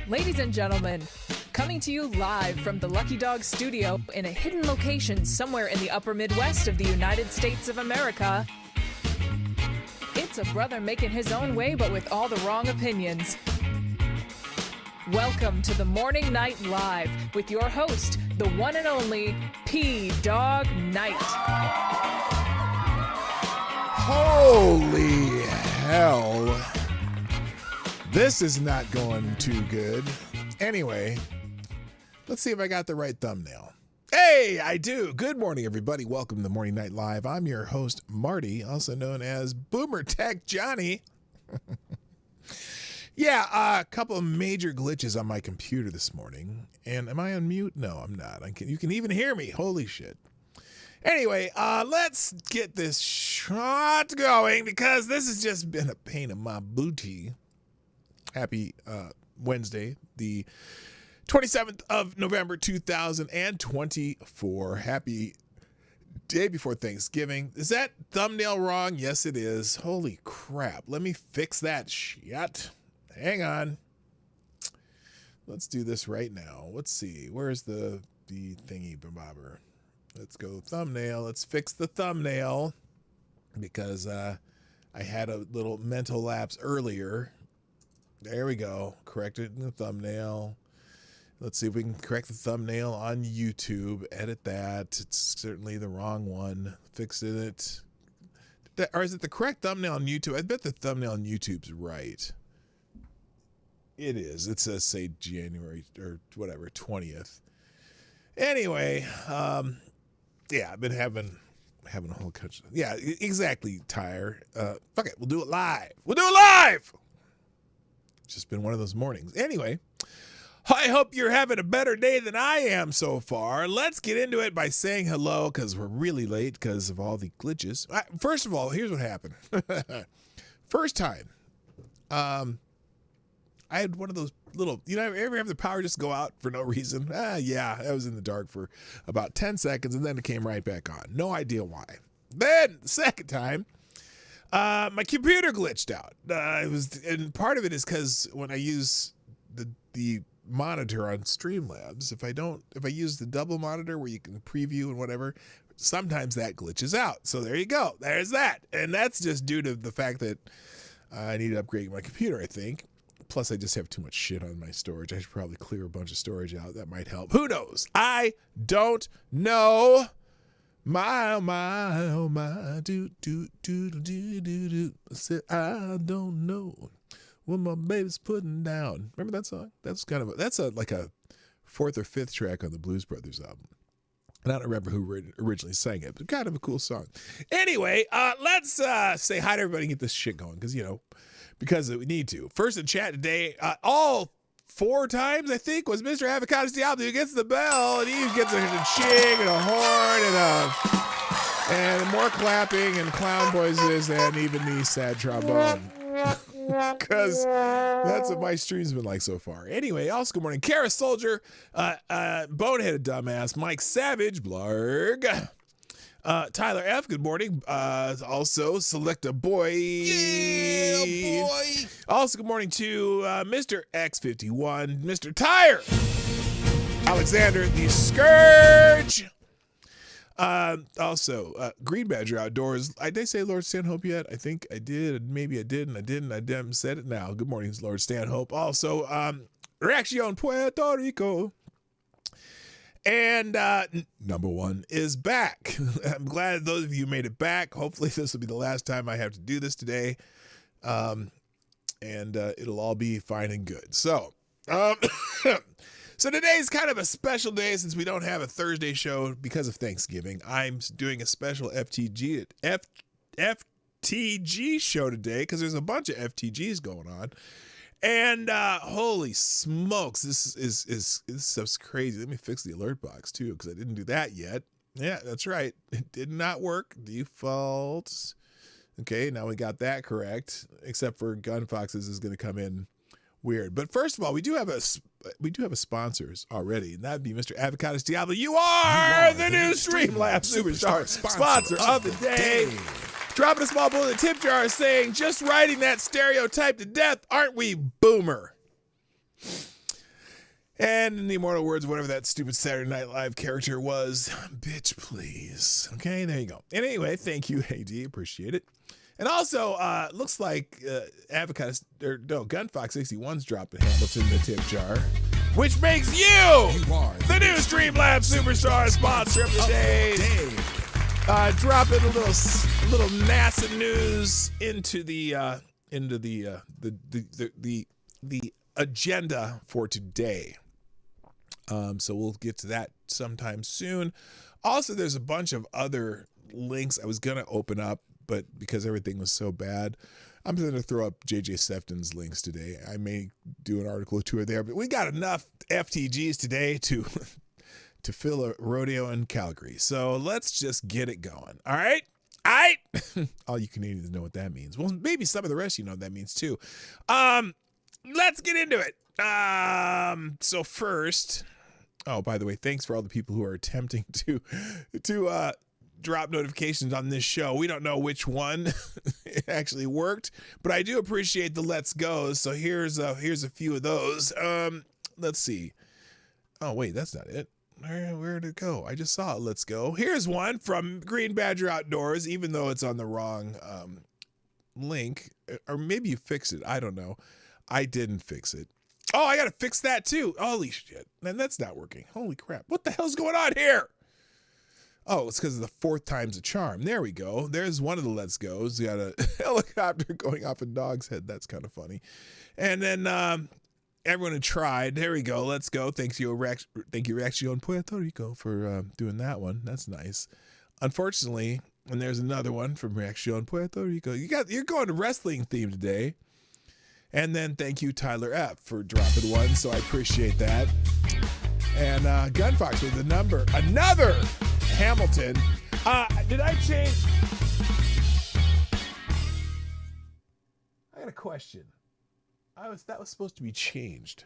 Ladies and gentlemen, coming to you live from the Lucky Dog studio in a hidden location somewhere in the upper Midwest of the United States of America, it's a brother making his own way but with all the wrong opinions. Welcome to the Morning Night Live with your host, the one and only PDawgKnight. Holy hell. This is not going too good. Anyway, let's see if I got the right thumbnail. Hey, I do. Good morning, everybody. Welcome to the Morning Night Live. I'm your host, Marty, also known as Boomer Tech Johnny. Yeah, a couple of major glitches on my computer this morning. And am I on mute? No, I'm not. You can even hear me. Holy shit. Anyway, let's get this shot going because this has just been a pain in my booty. Happy Wednesday, the 27th of November, 2024. Happy day before Thanksgiving. Is that thumbnail wrong? Yes, it is. Holy crap. Let me fix that shit. Hang on. Let's do this right now. Let's see. Where's the thingy bobber? Let's go thumbnail. Let's fix the thumbnail because I had a little mental lapse earlier. There we go. Corrected in the thumbnail. Let's see if we can correct the thumbnail on YouTube. Edit that. It's certainly the wrong one. Fixing it. Or is it the correct thumbnail on YouTube? I bet the thumbnail on YouTube's right. It is. It says, say, January or whatever, 20th. Anyway, yeah, I've been having a whole country. Yeah, exactly, Tyre. Fuck it. We'll do it live. We'll do it live! It's just been one of those mornings. Anyway, I hope you're having a better day than I am so far. Let's get into it by saying hello because we're really late because of all the glitches. First of all, here's what happened. First time, I had one of those little, ever have the power just go out for no reason? Yeah, I was in the dark for about 10 seconds and then it came right back on. No idea why. Then the second time, my computer glitched out. And part of it is because when I use the monitor on Streamlabs, if I use the double monitor where you can preview and whatever, sometimes that glitches out. So there you go. There's that. And that's just due to the fact that I need to upgrade my computer, I think. Plus, I just have too much shit on my storage. I should probably clear a bunch of storage out. That might help. Who knows? I don't know. My, oh my, oh my, do. I said, I don't know what my baby's putting down. Remember that song? That's like a fourth or fifth track on the Blues Brothers album. And I don't remember who originally sang it, but kind of a cool song. Anyway, let's say hi to everybody and get this shit going, because we need to. First in chat today, all 4 times, I think, was Mr. Avocados Diablo, who gets the bell, and he gets a ching and a horn and more clapping and clown voices and even the sad trombone. Because that's what my stream's been like so far. Anyway, also good morning, Kara Soldier, Boneheaded Dumbass, Mike Savage, Blarg, Tyler F, good morning. Also, Select a Boy. Yeah, boy. Also, good morning to Mr. X51, Mr. Tire, Alexander the Scourge. Also, Green Badger Outdoors. Did I say Lord Stanhope yet? I think I did. Maybe I didn't. I didn't. I haven't said it now. Good morning, Lord Stanhope. Also, Reaction Puerto Rico. And number 1 is back. I'm glad those of you made it back. Hopefully this will be the last time I have to do this today. And it'll all be fine and good. So, so today's kind of a special day since we don't have a Thursday show because of Thanksgiving. I'm doing a special FTG show today because there's a bunch of FTGs going on. And holy smokes, this stuff's crazy. Let me fix the alert box too, because I didn't do that yet. Yeah, that's right. It did not work. Default. Okay, now we got that correct. Except for Gunfoxes is going to come in weird. But first of all, we do have a sponsors already, and that'd be Mr. Avocados Diablo. You are the new Streamlabs Superstar sponsor of the day. Dropping a small bullet in the tip jar saying, just writing that stereotype to death, aren't we, boomer? And in the immortal words, whatever that stupid Saturday Night Live character was, bitch, please. Okay, there you go. And anyway, thank you, AD, appreciate it. And also, looks like Gunfox 61's dropped a Hamilton in the tip jar, which makes you the new Streamlabs Superstar sponsor of the day. Dropping a little NASA news into the agenda for today. So we'll get to that sometime soon. Also, there's a bunch of other links I was gonna open up, but because everything was so bad, I'm going to throw up JJ Sefton's links today. I may do an article or two there, but we got enough FTGs today to fill a rodeo in Calgary. So let's just get it going. All right? All you Canadians know what that means. Well, maybe some of the rest of you know what that means too. Let's get into it. So first, by the way, thanks for all the people who are attempting to drop notifications on this show. We don't know which one actually worked, but I do appreciate the let's goes. So here's a few of those. Let's see. Oh wait, that's not it. Where'd it go? I just saw it. Let's go. Here's one from Green Badger Outdoors, even though it's on the wrong link, or maybe you fixed it. I don't know. I didn't fix it. Oh, I got to fix that too. Holy shit. Man, that's not working. Holy crap. What the hell's going on here? Oh, it's because of the 4th time's a charm. There we go. There's one of the let's goes. We got a helicopter going off a dog's head. That's kind of funny. And then everyone had tried. There we go. Let's go. Thank you, Reaction Puerto Rico, for doing that one. That's nice. Unfortunately, and there's another one from Reaction Puerto Rico. You're going to wrestling theme today. And then thank you, Tyler F, for dropping one. So I appreciate that. And Gunfox with another Hamilton. Did I change? I got a question. That was supposed to be changed.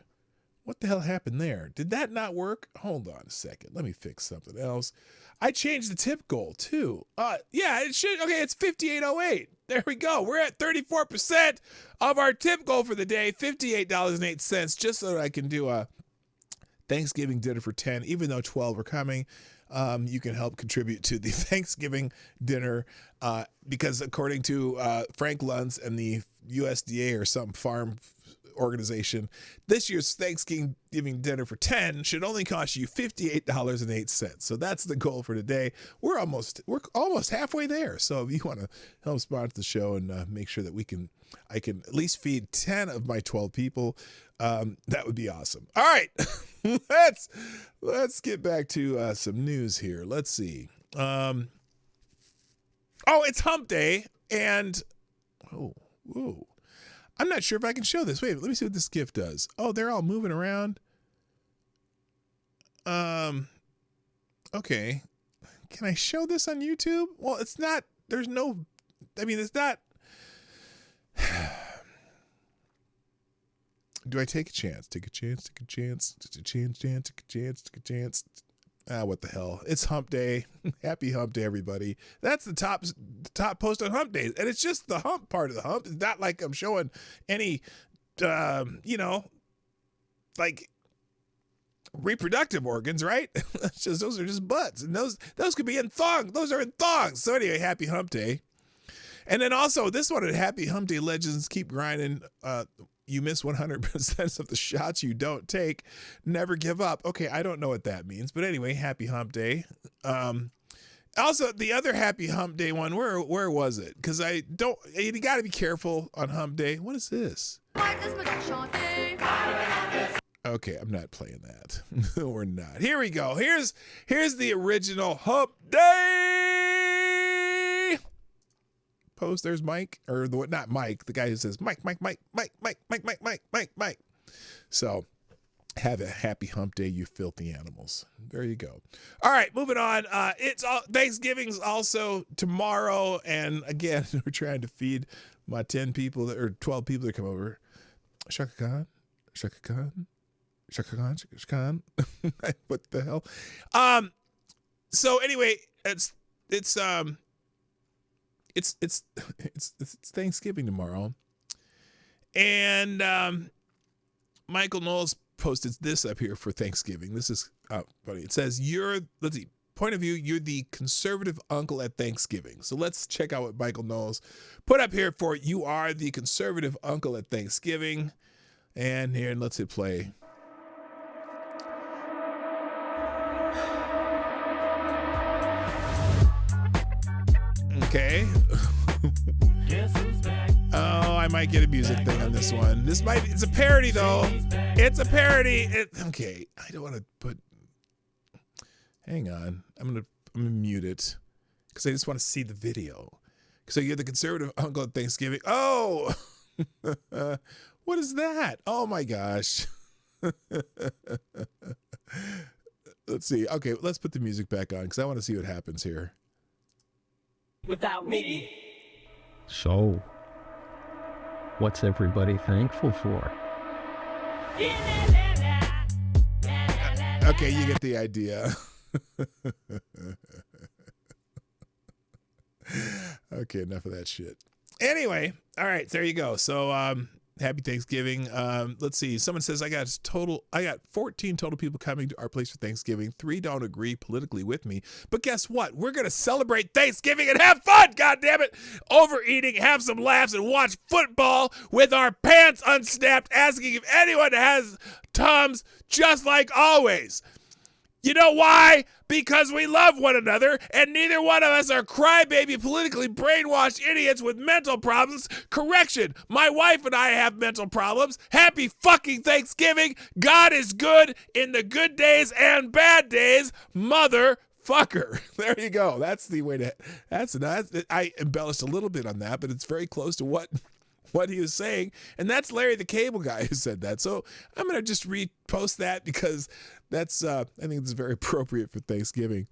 What the hell happened there? Did that not work? Hold on a second. Let me fix something else. I changed the tip goal too. Yeah, it should. Okay, it's 58.08. There we go. We're at 34% of our tip goal for the day, $58.08, just so that I can do a Thanksgiving dinner for 10, even though 12 are coming. You can help contribute to the Thanksgiving dinner because according to Frank Luntz and the USDA or some farm organization, this year's Thanksgiving dinner for 10 should only cost you $58.08. So that's the goal for today. We're almost halfway there. So if you want to help sponsor the show and make sure that I can at least feed 10 of my 12 people, that would be awesome. All right, let's get back to some news here. Let's see. It's Hump Day, and I'm not sure if I can show this. Wait, let me see what this GIF does. Oh, they're all moving around. Okay. Can I show this on YouTube? Well, it's not, it's not. Do I take a chance? Take a chance. What the hell? It's Hump Day. Happy Hump Day, everybody. That's the top post on Hump Days. And it's just the hump part of the hump. It's not like I'm showing any, like reproductive organs, right? Those are just butts. And those could be in thongs. Those are in thongs. So anyway, happy Hump Day. And then also this one at Happy Hump Day Legends, keep grinding. You miss 100% of the shots you don't take. Never give up. Okay, I don't know what that means. But anyway, happy Hump Day. Also, the other happy Hump Day one, where was it? Because you got to be careful on Hump Day. What is this? Okay, I'm not playing that. We're not. Here we go. Here's the original Hump Day post. There's Mike, or not Mike, the guy who says Mike. So have a happy Hump Day, you filthy animals. There you go. All right, moving on. Thanksgiving's also tomorrow, and again, we're trying to feed my 10 people or 12 people that come over. Shaka Khan. What the hell? So anyway, it's Thanksgiving tomorrow, and Michael Knowles posted this up here for Thanksgiving. This is funny. It says point of view, you're the conservative uncle at Thanksgiving. So let's check out what Michael Knowles put up here for you are the conservative uncle at Thanksgiving. And here, let's hit play. Okay. Oh, I might get a music thing on this one. It's a parody though. It's a parody. Okay. I don't want to put, hang on. I'm going to mute it because I just want to see the video. So you're the conservative uncle at Thanksgiving. Oh, what is that? Oh my gosh. Let's see. Okay. Let's put the music back on because I want to see what happens here. Without me. So, what's everybody thankful for? Okay, you get the idea. Okay, enough of that shit. Anyway, all right, there you go. So, happy Thanksgiving. Let's see. Someone says I got 14 total people coming to our place for Thanksgiving. 3 don't agree politically with me. But guess what? We're going to celebrate Thanksgiving and have fun, goddammit. Overeating, have some laughs, and watch football with our pants unsnapped, asking if anyone has Tums, just like always. You know why? Because we love one another, and neither one of us are crybaby, politically brainwashed idiots with mental problems. Correction, my wife and I have mental problems. Happy fucking Thanksgiving. God is good in the good days and bad days, motherfucker. There you go. That's the way to, I embellished a little bit on that, but it's very close to what he was saying. And that's Larry the Cable Guy who said that. So I'm going to just repost that because that's, I think it's very appropriate for Thanksgiving.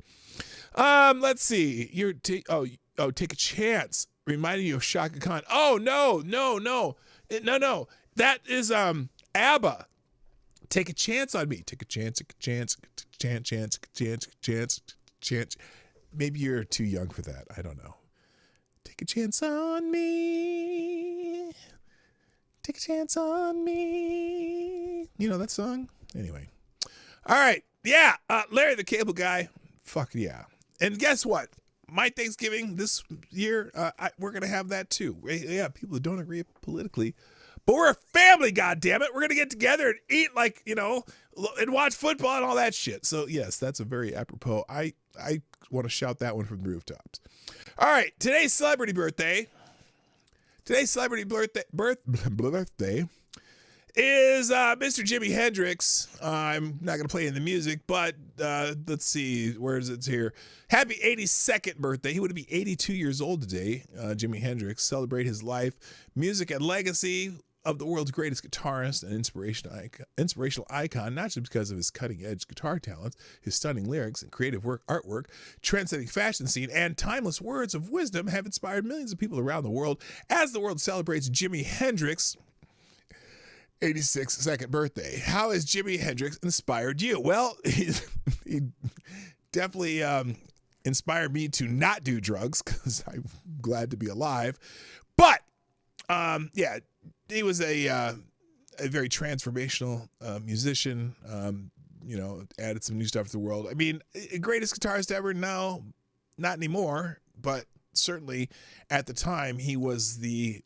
Let's see. Take a chance. Reminding you of Shaka Khan. Oh, no. That is, ABBA. Take a chance on me. Take a chance, chance. Maybe you're too young for that. I don't know. Take a chance on me. Take a chance on me. You know that song? Anyway. All right. Yeah. Larry the Cable Guy. Fuck yeah. And guess what? My Thanksgiving this year, we're going to have that too. Yeah, people who don't agree politically. But we're a family, goddammit. We're going to get together and eat and watch football and all that shit. So, yes, that's a very apropos. I want to shout that one from the rooftops. All right, today's celebrity birthday. Today's celebrity birthday is Mr. Jimi Hendrix. I'm not going to play in the music, but let's see. Where is it here? Happy 82nd birthday. He would be 82 years old today, Jimi Hendrix. Celebrate his life, music, and legacy of the world's greatest guitarist and inspirational icon, not just because of his cutting-edge guitar talents, his stunning lyrics and creative artwork, trend-setting fashion scene, and timeless words of wisdom have inspired millions of people around the world as the world celebrates Jimi Hendrix' 86th second birthday. How has Jimi Hendrix inspired you? Well, he definitely inspired me to not do drugs because I'm glad to be alive. But, yeah, he was a very transformational musician, added some new stuff to the world. I mean, greatest guitarist ever? No, not anymore. But certainly at the time, he was the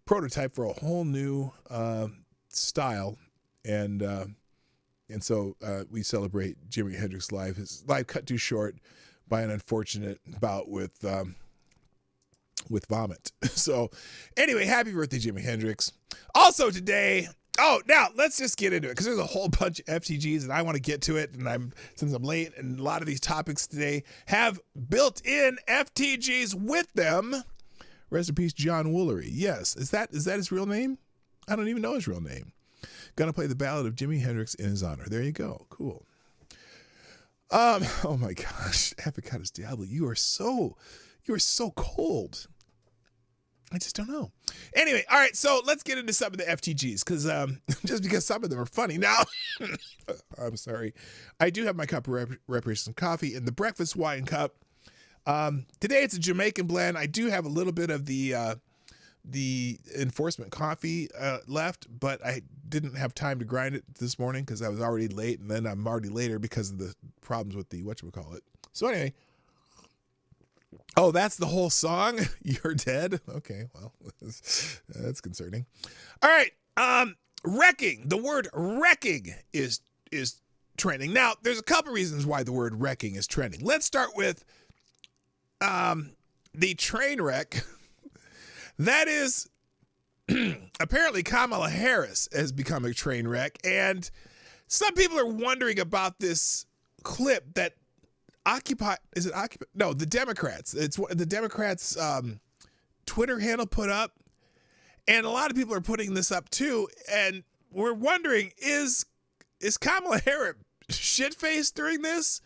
prototype for a whole new style. And so we celebrate Jimi Hendrix's life. His life cut too short by an unfortunate bout with vomit. So anyway, happy birthday, Jimi Hendrix. Also today, now let's just get into it because there's a whole bunch of FTGs and I want to get to it. And since I'm late, and a lot of these topics today have built-in FTGs with them. Rest in peace, John Woolery. Yes, is that his real name? I don't even know his real name. Gonna play the ballad of Jimi Hendrix in his honor. There you go. Cool. Oh my gosh, Avocados Diablo, you are so cold. I just don't know. Anyway, all right, so let's get into some of the FTGs because just because some of them are funny. Now, I'm sorry. I do have my cup of recreational coffee in the breakfast wine cup. Today it's a Jamaican blend. I do have a little bit of the enforcement coffee left, but I didn't have time to grind it this morning because I was already late, and then I'm already later because of the problems with the whatchamacallit. So anyway. Oh, that's the whole song? You're dead? Okay, well, that's concerning. All right, wrecking. The word wrecking is trending. Now, there's a couple reasons why the word wrecking is trending. Let's start with the train wreck. That is, apparently Kamala Harris has become a train wreck, and some people are wondering about this clip that the Democrats. It's what the Democrats' Twitter handle put up, and a lot of people are putting this up too. And we're wondering, is Kamala Harris shit-faced during this?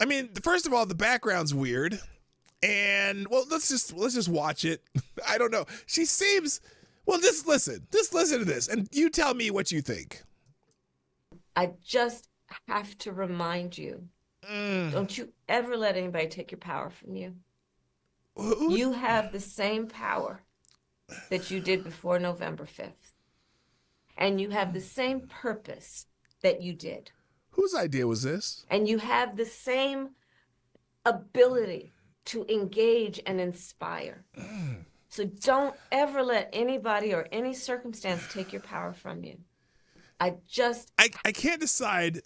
I mean, first of all, the background's weird, and well, let's just watch it. I don't know. She seems Just listen to this, and you tell me what you think. I just have to remind you. Don't you ever let anybody take your power from you. You have the same power that you did before November 5th. And you have the same purpose that you did. Whose idea was this? And you have the same ability to engage and inspire. So don't ever let anybody or any circumstance take your power from you. I can't decide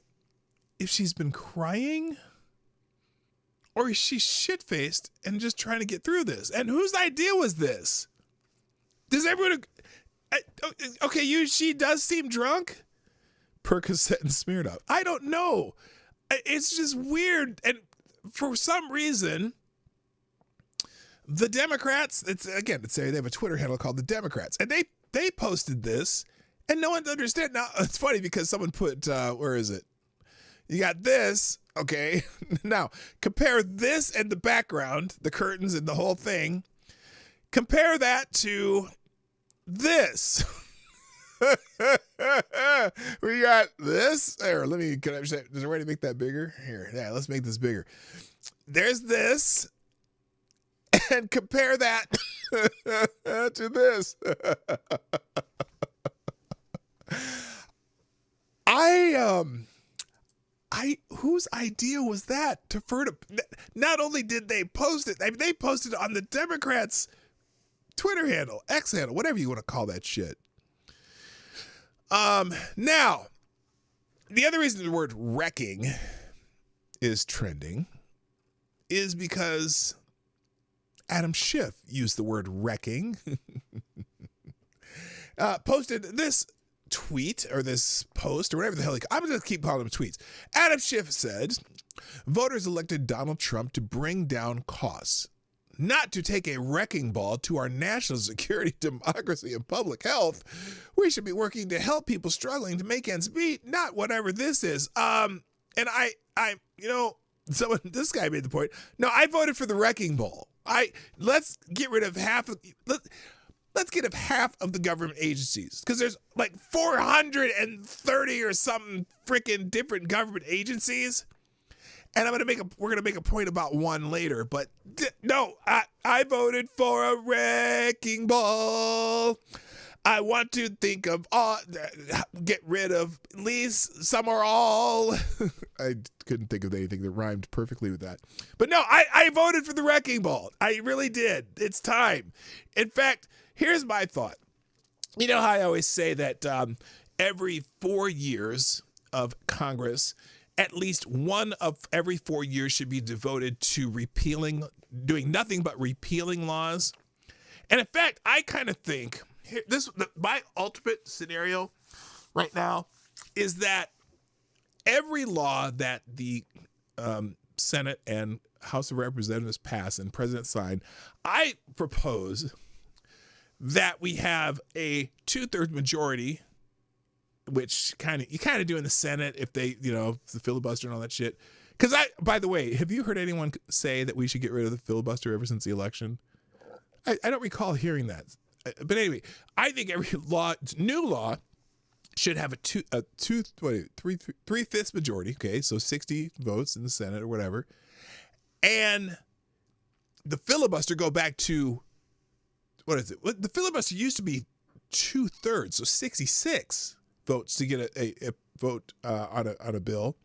if she's been crying or is she shit-faced and just trying to get through this. And whose idea was this? Does everyone... Okay, she does seem drunk? Percocet and smeared up. I don't know. It's just weird. And for some reason, the Democrats... they have a Twitter handle called The Democrats. And they posted this, and no one understood. Now, it's funny because someone put... where is it? You got this, okay? Now, compare this and the background, the curtains and the whole thing. Compare that to this. We got this. Here, is there a way to make that bigger? Here, yeah, let's make this bigger. There's this. And compare that to this. Whose idea was that to not only did they post it, they posted it on the Democrats' Twitter handle, X handle, whatever you want to call that shit. Now, the other reason the word wrecking is trending is because Adam Schiff used the word wrecking, posted this tweet or this post or whatever the hell I'm going to keep calling them tweets. Adam Schiff said, voters elected Donald Trump to bring down costs, not to take a wrecking ball to our national security, democracy, and public health. We should be working to help people struggling to make ends meet, not whatever this is. And this guy made the point. No, I voted for the wrecking ball. Let's get rid of let's get rid of half of the government agencies, because there's like 430 or something freaking different government agencies. And we're gonna make a point about one later, but no, I voted for a wrecking ball. I want to think of get rid of at least some or all. I couldn't think of anything that rhymed perfectly with that. But no, I voted for the wrecking ball. I really did. It's time. In fact, here's my thought. You know how I always say that every 4 years of Congress, at least one of every 4 years should be devoted to doing nothing but repealing laws. And in fact, I kind of think my ultimate scenario right now is that every law that the Senate and House of Representatives pass and President sign, I propose that we have a 2/3 majority, which you kind of do in the Senate if they, the filibuster and all that shit. Because by the way, have you heard anyone say that we should get rid of the filibuster ever since the election? I don't recall hearing that. But anyway, I think every new law should have a 3/5 majority. Okay, so 60 votes in the Senate or whatever, and the filibuster go back to what is it? The filibuster used to be 2/3, so 66 votes to get a vote on a bill,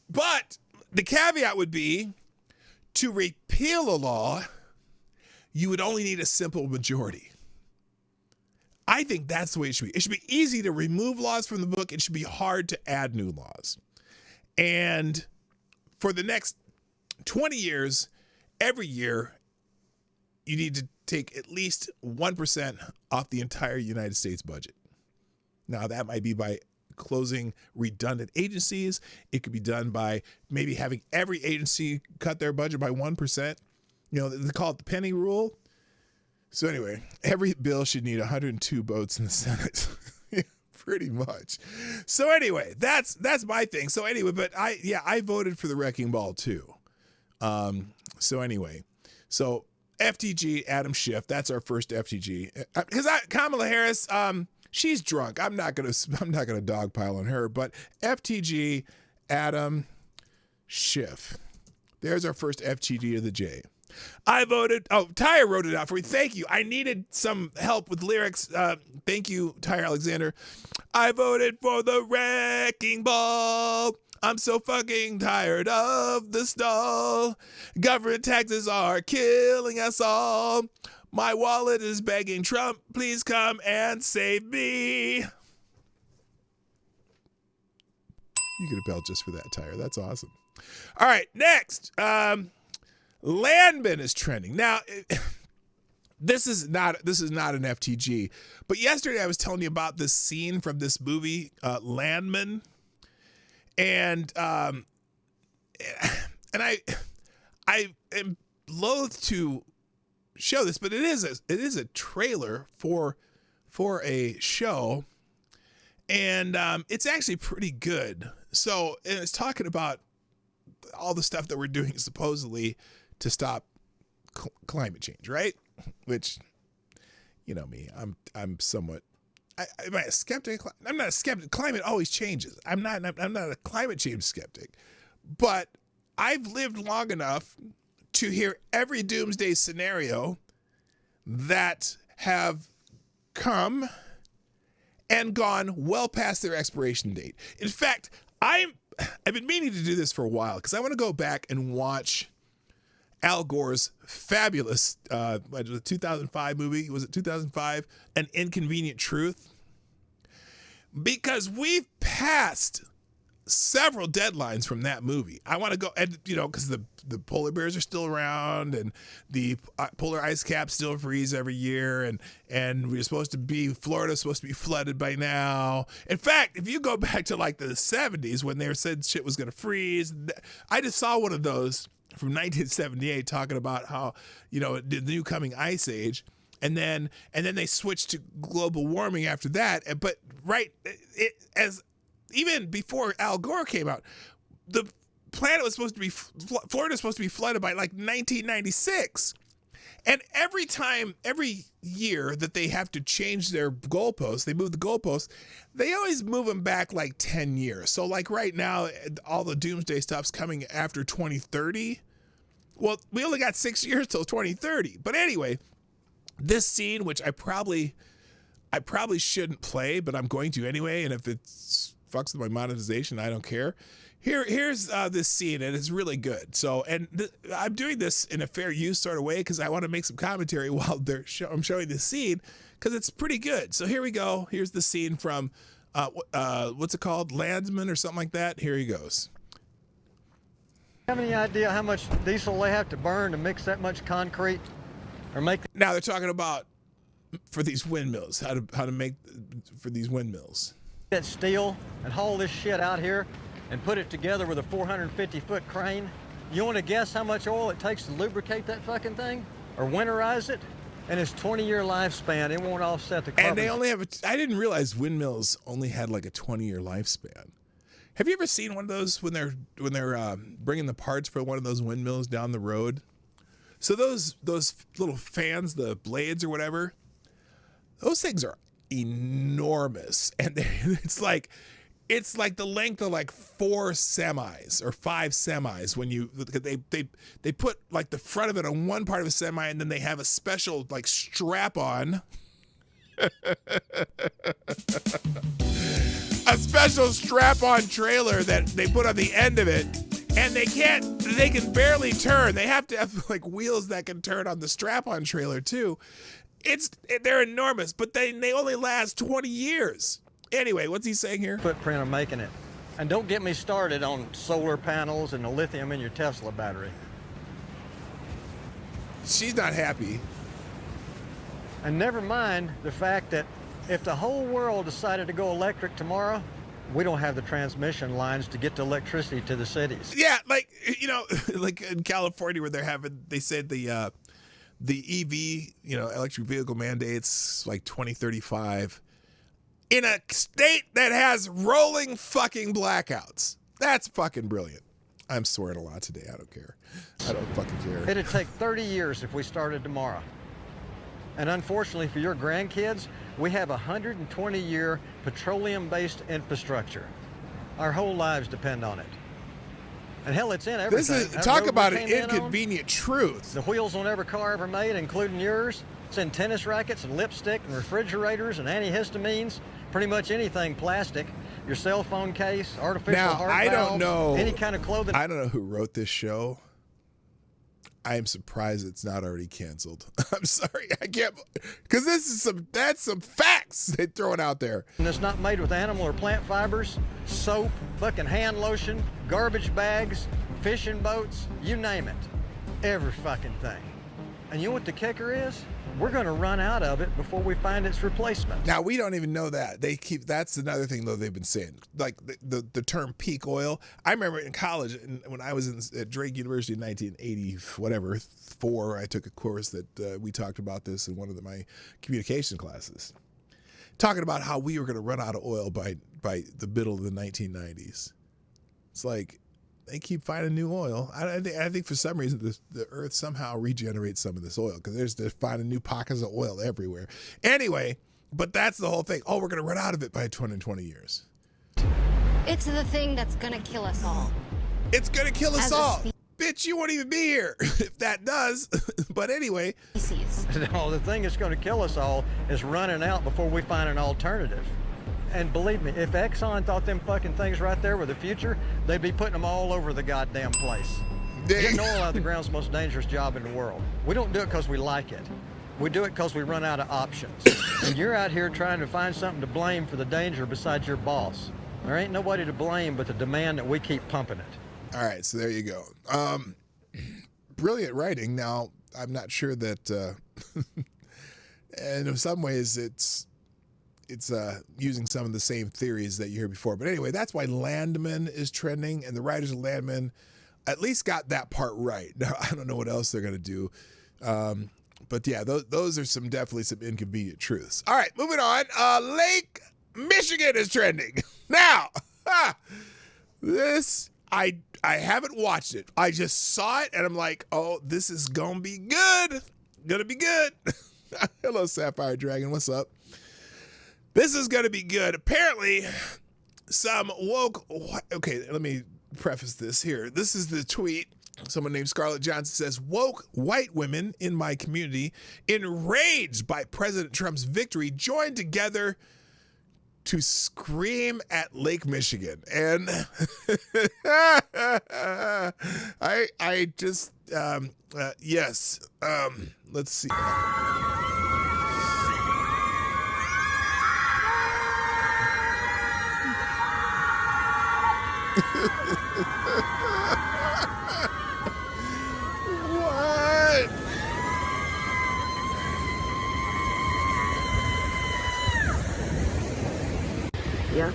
but the caveat would be to repeal a law, you would only need a simple majority. I think that's the way it should be. It should be easy to remove laws from the book. It should be hard to add new laws. And for the next 20 years, every year, you need to take at least 1% off the entire United States budget. Now, that might be by closing redundant agencies. It could be done by maybe having every agency cut their budget by 1%. They call it the penny rule. So anyway, every bill should need 102 votes in the Senate. Pretty much. So anyway, that's my thing. So anyway, but I voted for the wrecking ball too. So anyway, so FTG, Adam Schiff, that's our first FTG. Because Kamala Harris, she's drunk. I'm not gonna dogpile on her, but FTG, Adam Schiff. There's our first FTG to the J. I voted. Oh, Tyre wrote it out for me. Thank you. I needed some help with lyrics. Thank you, Tyre Alexander. I voted for the wrecking ball. I'm so fucking tired of the stall. Government taxes are killing us all. My wallet is begging Trump, please come and save me. You get a bell just for that, Tyre. That's awesome. All right, next. Landman is trending. Now, this is not an FTG, but yesterday I was telling you about this scene from this movie, Landman, and I am loath to show this, but it is a trailer for a show, and it's actually pretty good. So, and it's talking about all the stuff that we're doing supposedly to stop climate change, right? Which, you know me, I'm somewhat am I a skeptic? I'm not a skeptic. Climate always changes. I'm not a climate change skeptic, but I've lived long enough to hear every doomsday scenario that have come and gone well past their expiration date. In fact, I've been meaning to do this for a while because I want to go back and watch Al Gore's fabulous 2005 movie. Was it 2005? An Inconvenient Truth? Because we've passed several deadlines from that movie. I want to go, and because the polar bears are still around, and the polar ice caps still freeze every year, and Florida's supposed to be flooded by now. In fact, if you go back to like the 70s when they said shit was going to freeze, I just saw one of those from 1978 talking about how the new coming ice age. And then they switched to global warming after that. But even before Al Gore came out, the planet was supposed to be, Florida was supposed to be flooded by like 1996. And every year that they have to change their goalposts, they move the goalposts, they always move them back like 10 years. So like right now, all the doomsday stuff's coming after 2030. Well, we only got 6 years till 2030. But anyway, this scene, which I probably shouldn't play, but I'm going to anyway, and if it fucks with my monetization, I don't care. Here's this scene, and it's really good. So, I'm doing this in a fair use sort of way because I want to make some commentary while I'm showing this scene because it's pretty good. So here we go. Here's the scene from what's it called, Landsman or something like that. Here he goes. Have any idea how much diesel they have to burn to mix that much concrete or make? Now they're talking about for these windmills, how to make for these windmills. That steel and haul this shit out here and put it together with a 450-foot crane. You want to guess how much oil it takes to lubricate that fucking thing or winterize it? And its 20-year lifespan, it won't offset the carbon. And they only have I didn't realize windmills only had like a 20-year lifespan. Have you ever seen one of those when they're bringing the parts for one of those windmills down the road? So those little fans, the blades or whatever, those things are enormous, and it's like the length of like 4 semis or 5 semis. When they put like the front of it on one part of a semi, and then they have a special like strap on. A special strap-on trailer that they put on the end of it, and they can barely turn. They have to have like wheels that can turn on the strap-on trailer too. They're enormous, but they only last 20 years. Anyway, what's he saying here? Footprint of making it. And don't get me started on solar panels and the lithium in your Tesla battery. She's not happy. And never mind the fact that if the whole world decided to go electric tomorrow, we don't have the transmission lines to get the electricity to the cities. Yeah, like like in California where they said the EV, electric vehicle mandates like 2035 in a state that has rolling fucking blackouts. That's fucking brilliant. I'm swearing a lot today. I don't care. I don't fucking care. It'd take 30 years if we started tomorrow. And unfortunately for your grandkids, we have 120-year petroleum-based infrastructure. Our whole lives depend on it. And hell, it's in everything. Talk about an inconvenient truth. The wheels on every car ever made, including yours. It's in tennis rackets and lipstick and refrigerators and antihistamines. Pretty much anything plastic. Your cell phone case, artificial heart valve. I don't know. Any kind of clothing. I don't know who wrote this show. I am surprised it's not already canceled. I'm sorry, I can't, because that's some facts they're throwing out there. And it's not made with animal or plant fibers, soap, fucking hand lotion, garbage bags, fishing boats, you name it. Every fucking thing. And you know what the kicker is? We're going to run out of it before we find its replacement. Now, we don't even know that. That's another thing, though, they've been saying. Like the term peak oil. I remember in college, when I was at Drake University in 1984, I took a course that we talked about this in one of my communication classes, talking about how we were going to run out of oil by the middle of the 1990s. It's like, they keep finding new oil. I think for some reason the Earth somehow regenerates some of this oil because they're finding new pockets of oil everywhere. Anyway, But that's the whole thing. Oh, we're going to run out of it by 20 years. It's the thing that's gonna kill us all. It's going to kill us As a all. Bitch, you won't even be here if that does. But anyway. Species. No, the thing that's going to kill us all is running out before we find an alternative. And believe me, if Exxon thought them fucking things right there were the future, they'd be putting them all over the goddamn place. Getting oil out of the ground's the most dangerous job in the world. We don't do it because we like it. We do it because we run out of options. And you're out here trying to find something to blame for the danger besides your boss. There ain't nobody to blame but the demand that we keep pumping it. All right, so there you go. Brilliant writing. Now, I'm not sure that, and in some ways it's using some of the same theories that you heard before. But anyway, that's why Landman is trending, and the writers of Landman at least got that part right. Now, I don't know what else they're going to do. But yeah, those are definitely some inconvenient truths. All right, moving on. Lake Michigan is trending. Now, this, I haven't watched it. I just saw it, and I'm like, oh, this is going to be good. Going to be good. Hello, Sapphire Dragon. What's up? This is going to be good. Apparently, some woke... Okay, let me preface this here. This is the tweet. Someone named Scarlett Johnson says, woke white women in my community, enraged by President Trump's victory, joined together to scream at Lake Michigan. And I just, yes, let's see. What? Yeah.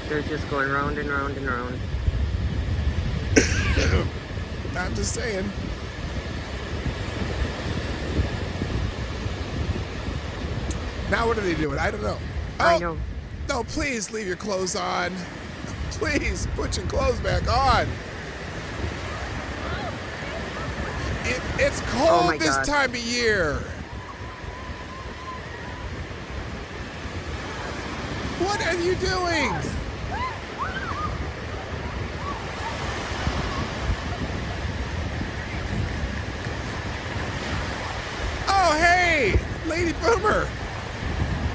They're just going round and round and round. I'm just saying. Now what are they doing? I don't know. Oh, I know. No, please leave your clothes on. Please put your clothes back on. It's cold this time of year. What are you doing? Oh, hey, Lady Boomer.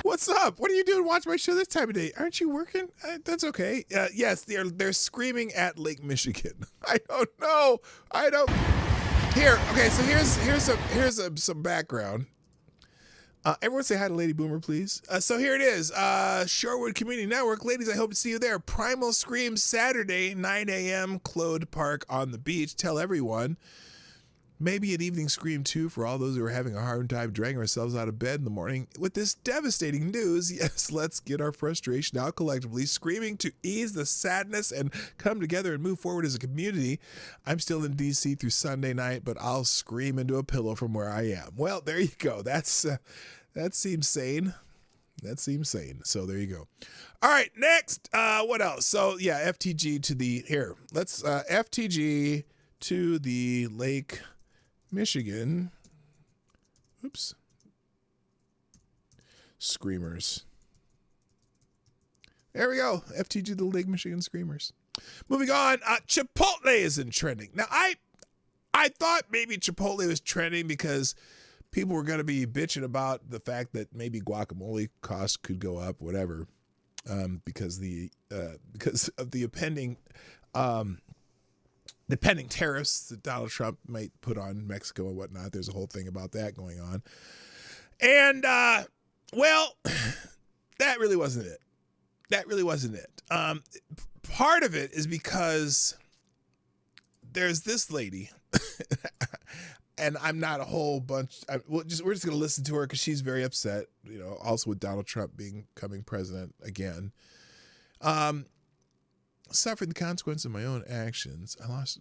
What's up? What are you doing watching my show this time of day? Aren't you working? That's okay. Yes, they're screaming at Lake Michigan. I don't know. I don't. Here, okay, so here's some background. Everyone say hi to Lady Boomer, please. So here it is. Shorewood Community Network. Ladies, I hope to see you there. Primal Scream Saturday, 9 a.m., Clode Park on the beach. Tell everyone. Maybe an evening scream, too, for all those who are having a hard time dragging ourselves out of bed in the morning. With this devastating news, yes, let's get our frustration out collectively, screaming to ease the sadness and come together and move forward as a community. I'm still in D.C. through Sunday night, but I'll scream into a pillow from where I am. Well, there you go. That seems sane. That seems sane. So there you go. All right, next. What else? So, yeah, FTG to the... Here, let's... FTG to the Lake... Michigan. Oops. Screamers. There we go. FTG the Lake Michigan Screamers. Moving on. Chipotle is in trending. Now, I thought maybe Chipotle was trending because people were going to be bitching about the fact that maybe guacamole costs could go up, whatever, because of the pending tariffs that Donald Trump might put on Mexico and whatnot. There's a whole thing about that going on. And, well, that really wasn't it. That really wasn't it. Part of it is because there's this lady, and I'm not a whole bunch. We're just going to listen to her because she's very upset, also with Donald Trump becoming president again. Suffering the consequence of my own actions. I lost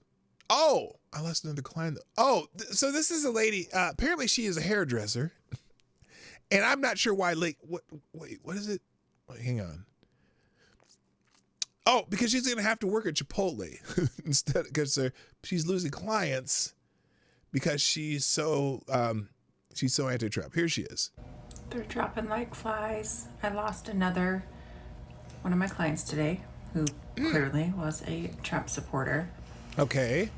another client. So this is a lady. Apparently she is a hairdresser, and I'm not sure why. What is it? Wait, hang on. Oh, because she's going to have to work at Chipotle instead, because she's losing clients because she's so She's so anti-Trump. Here she is. They're dropping like flies. I lost one of my clients today who clearly was a Trump supporter. Okay.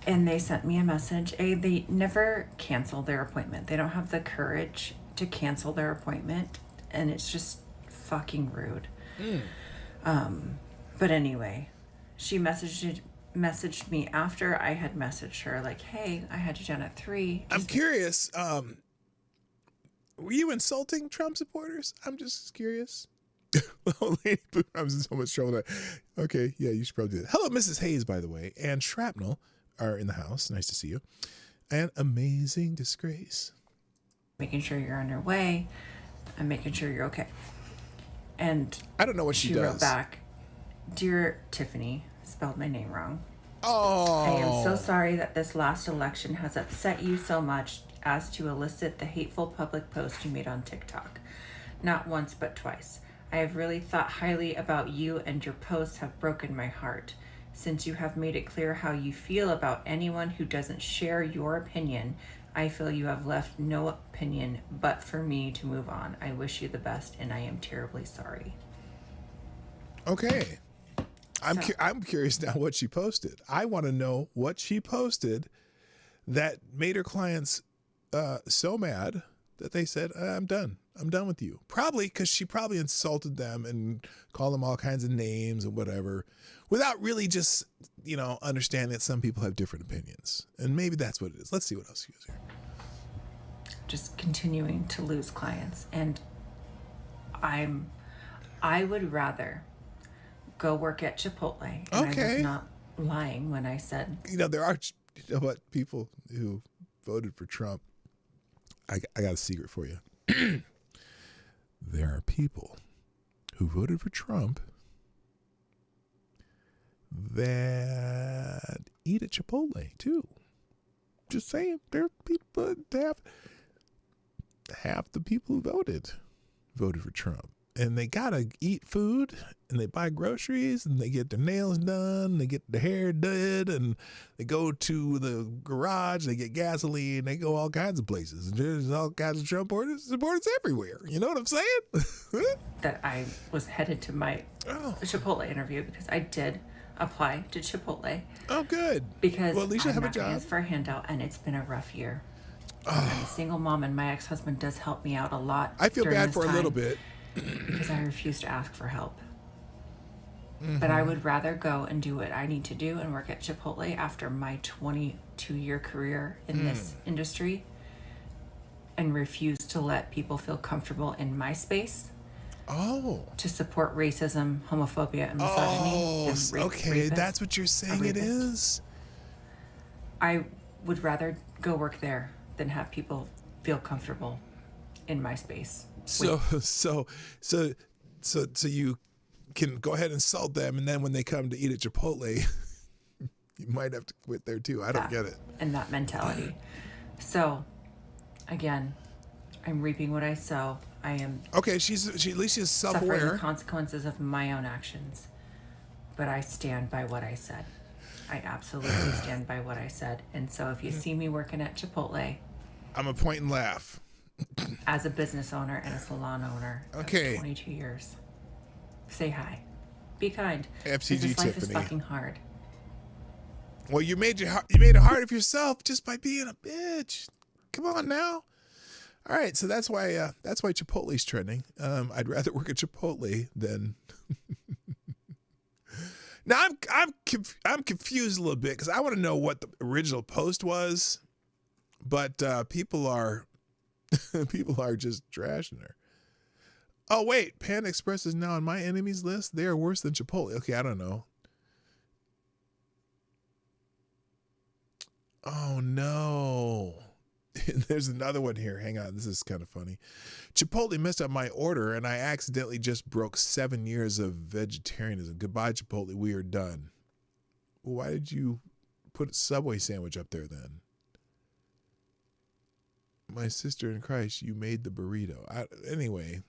And they sent me a message. They never cancel their appointment. They don't have the courage to cancel their appointment. And it's just fucking rude. But anyway, she messaged me after I had messaged her, like, hey, I had you down at 3. I'm curious. Were you insulting Trump supporters? I'm just curious. Well, Lady Boo, I'm in so much trouble. Okay, yeah, you should probably do that. Hello, Mrs. Hayes, by the way, and Shrapnel are in the house. Nice to see you. And Amazing Disgrace. Making sure you're on your way. I'm making sure you're okay. And I don't know what she does. wrote back, Dear Tiffany, spelled my name wrong. Oh. I am so sorry that this last election has upset you so much as to elicit the hateful public post you made on TikTok. Not once, but twice. I have really thought highly about you, and your posts have broken my heart. Since you have made it clear how you feel about anyone who doesn't share your opinion, I feel you have left no opinion but for me to move on. I wish you the best, and I am terribly sorry. Okay. I'm curious now what she posted. I want to know what she posted that made her clients so mad that they said, I'm done. I'm done with you. Probably because she probably insulted them and called them all kinds of names and whatever without really just, understanding that some people have different opinions. And maybe that's what it is. Let's see what else she has here. Just continuing to lose clients. And I would rather go work at Chipotle. And Okay. I was not lying when I said... there are people who voted for Trump. I got a secret for you. There are people who voted for Trump that eat at Chipotle too. Just saying, there are people that half the people who voted for Trump. And they gotta eat food, and they buy groceries, and they get their nails done, they get their hair did, and they go to the garage, they get gasoline, they go all kinds of places. And there's all kinds of Trump supporters everywhere. You know what I'm saying? that I was headed to my Chipotle interview because I did apply to Chipotle. Oh, good. Because well, at least you I'm have a not gonna job. ask for a handout, and it's been a rough year. I'm a single mom, and my ex-husband does help me out a lot. I feel during bad this for a little time bit. because I refuse to ask for help. But I would rather go and do what I need to do and work at Chipotle after my 22-year career in this industry and refuse to let people feel comfortable in my space. To support racism, homophobia, and misogyny. And Okay, that's what you're saying it is? I would rather go work there than have people feel comfortable in my space. So you can go ahead and insult them, and then when they come to eat at Chipotle, you might have to quit there too. I don't get it. And that mentality. So, again, I'm reaping what I sow. I am okay. She at least she's self-aware. Suffering the consequences of my own actions, but I stand by what I said. I absolutely stand by what I said. And so, if you see me working at Chipotle, I'm a point and laugh. As a business owner and a salon owner, okay, 22 years. Say hi. Be kind. FTG this life Tiffany. is fucking hard. Well, you made it hard of yourself just by being a bitch. Come on now. All right, so that's why Chipotle's trending. I'd rather work at Chipotle than. Now I'm confused a little bit because I want to know what the original post was, but people are just trashing her. Oh wait, Panda Express is now on my enemies list. They are worse than Chipotle. Okay, I don't know. Oh no. There's another one here. Hang on, this is kind of funny. Chipotle messed up my order and I accidentally just broke 7 years of vegetarianism. Goodbye, Chipotle. We are done. Why did you put a Subway sandwich up there then? My sister in Christ, you made the burrito. Anyway,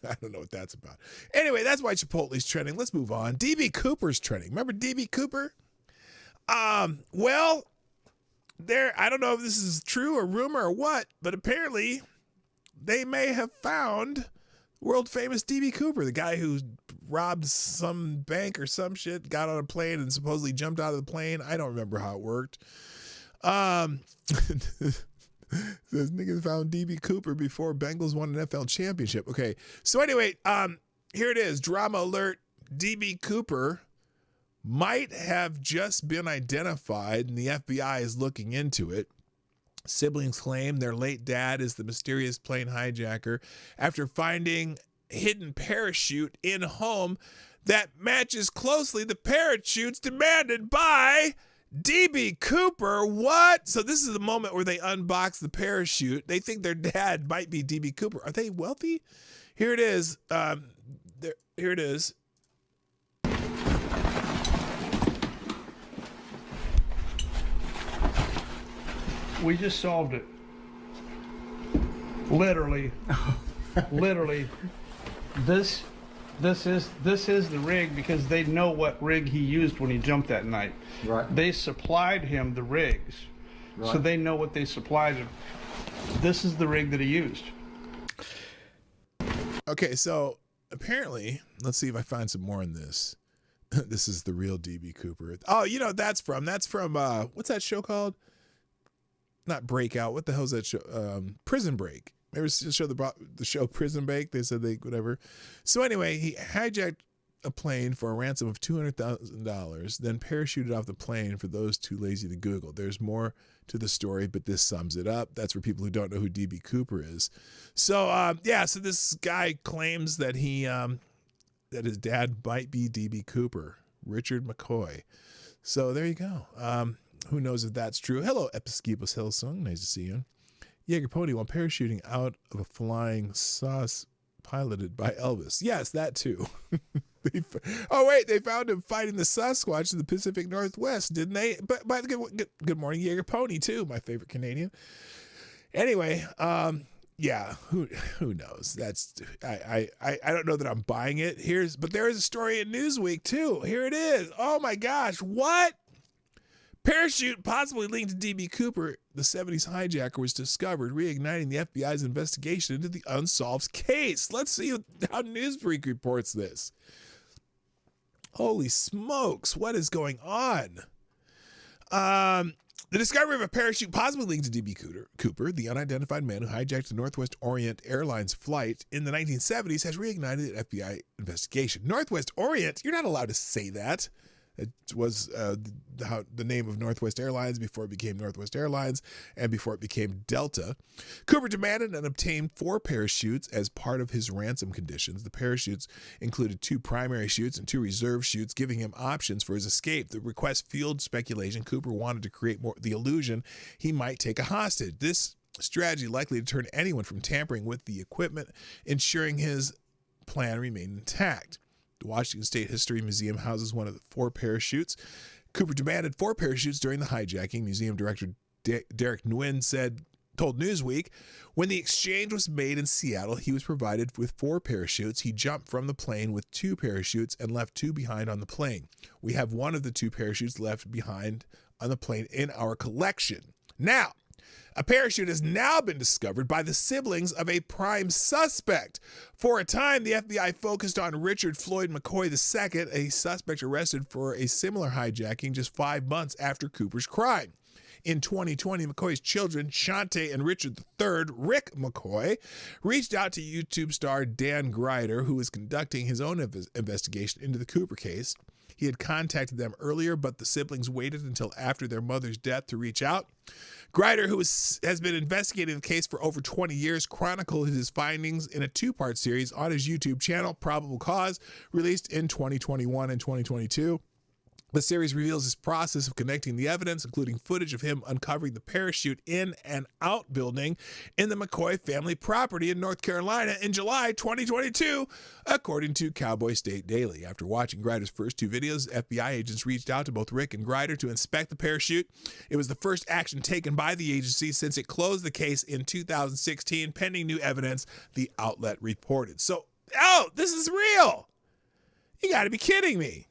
I don't know what that's about. Anyway, that's why Chipotle's trending. Let's move on. DB Cooper's trending. Remember DB Cooper? Well, I don't know if this is true or rumor or what, but apparently they may have found world famous DB Cooper, the guy who robbed some bank or some shit, got on a plane and supposedly jumped out of the plane. I don't remember how it worked. This nigga found DB Cooper before Bengals won an NFL championship. Okay, so anyway, here it is. Drama alert. DB Cooper might have just been identified, and the FBI is looking into it. Siblings claim their late dad is the mysterious plane hijacker after finding hidden parachute in home that matches closely the parachutes demanded by DB Cooper. What? So this is the moment where they unbox the parachute. They think their dad might be DB Cooper. Are they wealthy? Here it is. Here it is. We just solved it. Literally. Literally. This is the rig because they know what rig he used when he jumped that night. Right. They supplied him the rigs. Right. So they know what they supplied him. This is the rig that he used. Okay, so apparently, let's see if I find some more in this. This is the real DB Cooper. Oh, you know, that's from what's that show called? Not Breakout. What the hell's that show? Prison Break. Maybe show the show Prison Break. They said whatever. So anyway, he hijacked a plane for a ransom of $200,000, then parachuted off the plane for those too lazy to Google. There's more to the story, but this sums it up. That's for people who don't know who DB Cooper is. So so this guy claims that that his dad might be DB Cooper, Richard McCoy. So there you go. Who knows if that's true? Hello, Episcopus Hillsong. Nice to see you. Jaeger Pony while parachuting out of a flying sauce piloted by Elvis. Yes, that too. They found him fighting the Sasquatch in the Pacific Northwest, didn't they? But good morning, Jaeger Pony too, my favorite Canadian. Anyway, who knows? That's I don't know that I'm buying it. But there is a story in Newsweek too. Here it is. Oh my gosh, what? Parachute possibly linked to DB Cooper, the 70s hijacker, was discovered, reigniting the FBI's investigation into the unsolved case. Let's see how Newsweek reports this. Holy smokes, what is going on? The discovery of a parachute possibly linked to DB Cooper, the unidentified man who hijacked the Northwest Orient Airlines flight in the 1970s, has reignited an FBI investigation. Northwest Orient? You're not allowed to say that. It was the name of Northwest Airlines before it became Northwest Airlines and before it became Delta. Cooper demanded and obtained 4 parachutes as part of his ransom conditions. The parachutes included 2 primary chutes and 2 reserve chutes, giving him options for his escape. The request fueled speculation. Cooper wanted to create the illusion he might take a hostage. This strategy likely deterred anyone from tampering with the equipment, ensuring his plan remained intact. The Washington State History Museum houses one of the 4 parachutes. Cooper demanded 4 parachutes during the hijacking. Museum director Derek Nguyen told Newsweek, when the exchange was made in Seattle, he was provided with 4 parachutes. He jumped from the plane with 2 parachutes and left 2 behind on the plane. We have one of the 2 parachutes left behind on the plane in our collection. Now, a parachute has now been discovered by the siblings of a prime suspect. For a time, the FBI focused on Richard Floyd McCoy II, a suspect arrested for a similar hijacking just 5 months after Cooper's crime. In 2020, McCoy's children, Shante and Richard III, Rick McCoy, reached out to YouTube star Dan Grider, who was conducting his own investigation into the Cooper case. He had contacted them earlier, but the siblings waited until after their mother's death to reach out. Grider, who has been investigating the case for over 20 years, chronicled his findings in a 2-part series on his YouTube channel, Probable Cause, released in 2021 and 2022. The series reveals his process of connecting the evidence, including footage of him uncovering the parachute in and out building in the McCoy family property in North Carolina in July 2022, according to Cowboy State Daily. After watching Grider's first 2 videos, FBI agents reached out to both Rick and Grider to inspect the parachute. It was the first action taken by the agency since it closed the case in 2016, pending new evidence, the outlet reported. So, this is real. You got to be kidding me.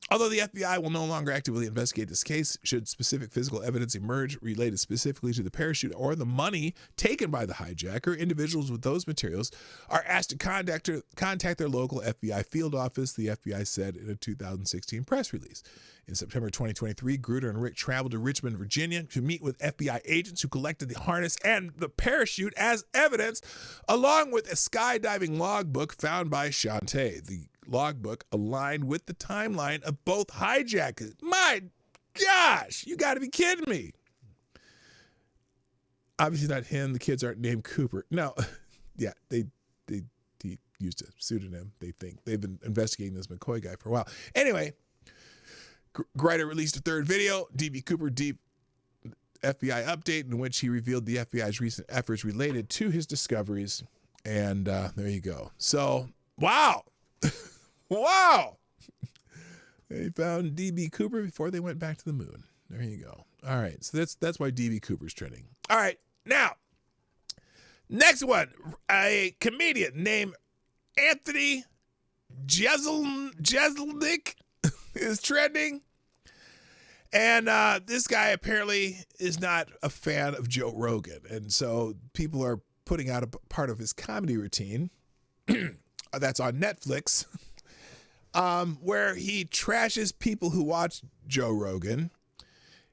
Although the FBI will no longer actively investigate this case, should specific physical evidence emerge related specifically to the parachute or the money taken by the hijacker, individuals with those materials are asked to contact their local FBI field office, the FBI said in a 2016 press release. In September 2023, Gruder and Rick traveled to Richmond, Virginia to meet with FBI agents who collected the harness and the parachute as evidence, along with a skydiving logbook found by Shantae. The logbook aligned with the timeline of both hijackers. My gosh, you got to be kidding me. Obviously not him. The kids aren't named Cooper. No, yeah, he used a pseudonym. They think they've been investigating this McCoy guy for a while. Anyway, Grider released a third video, DB Cooper Deep FBI update, in which he revealed the FBI's recent efforts related to his discoveries. And there you go. So, wow. Wow. They found DB Cooper before they went back to the moon. There you go. All right. So that's why DB Cooper's trending. All right. Now, next one. A comedian named Anthony Jeselnik is trending. And this guy apparently is not a fan of Joe Rogan. And so people are putting out a part of his comedy routine that's on Netflix, where he trashes people who watch Joe Rogan.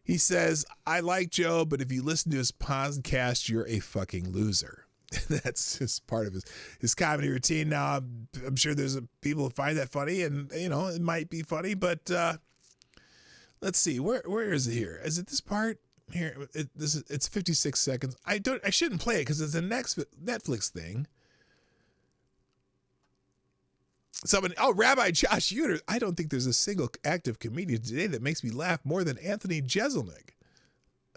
He says, I like Joe, but if you listen to his podcast, you're a fucking loser. That's just part of his comedy routine. Now, I'm sure there's people who find that funny, and, you know, it might be funny, but let's see. Where is it here? Is it this part? Here, it's 56 seconds. I shouldn't play it because it's a next Netflix thing. Rabbi Josh Uter. I don't think there's a single active comedian today that makes me laugh more than Anthony Jeselnik.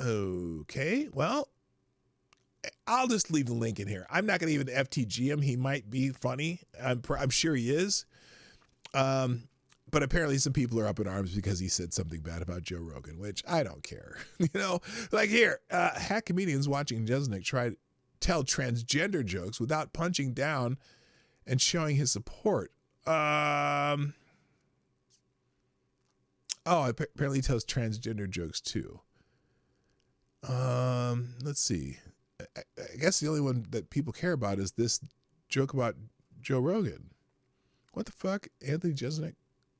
Okay, well, I'll just leave the link in here. I'm not going to even FTG him. He might be funny. I'm sure he is. But apparently some people are up in arms because he said something bad about Joe Rogan, which I don't care. You know, like here, hack comedians watching Jeselnik try to tell transgender jokes without punching down and showing his support. Apparently he tells transgender jokes too. Let's see. I guess the only one that people care about is this joke about Joe Rogan. What the fuck? Anthony Jeselnik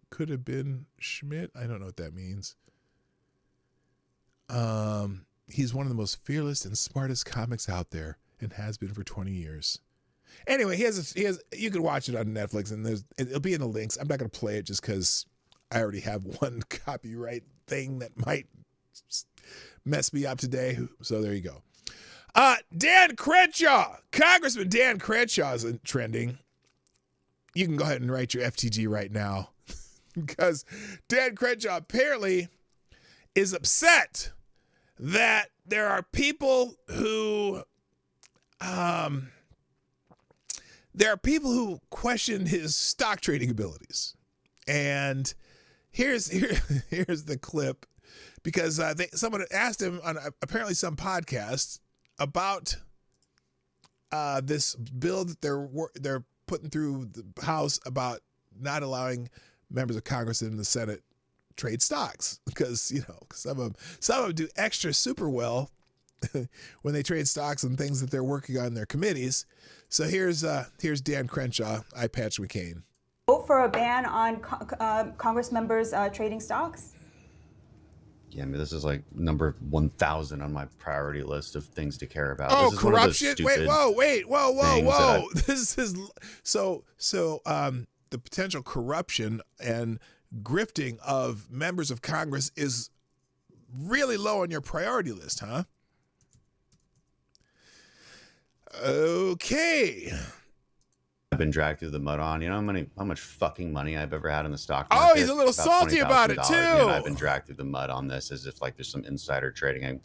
could have been Schmidt. I don't know what that means. He's one of the most fearless and smartest comics out there and has been for 20 years. Anyway, he has you can watch it on Netflix, and it'll be in the links. I'm not going to play it just because I already have one copyright thing that might mess me up today. So there you go. Dan Crenshaw, Congressman Dan Crenshaw is trending. You can go ahead and write your FTG right now because Dan Crenshaw apparently is upset that there are people who question his stock trading abilities. And here's the clip, because someone asked him on apparently some podcast about this bill that they're putting through the House about not allowing members of Congress and the Senate trade stocks, because, you know, some of them do extra super well when they trade stocks and things that they're working on in their committees. So here's Dan Crenshaw, I Patch McCain. Vote for a ban on Congress members trading stocks? Yeah, I mean, this is like number 1,000 on my priority list of things to care about. Oh, this is corruption! Whoa! This is so the potential corruption and grifting of members of Congress is really low on your priority list, huh? Okay. I've been dragged through the mud on. You know how much fucking money I've ever had in the stock market? Oh, he's a little salty about it too. And I've been dragged through the mud on this as if like there's some insider trading.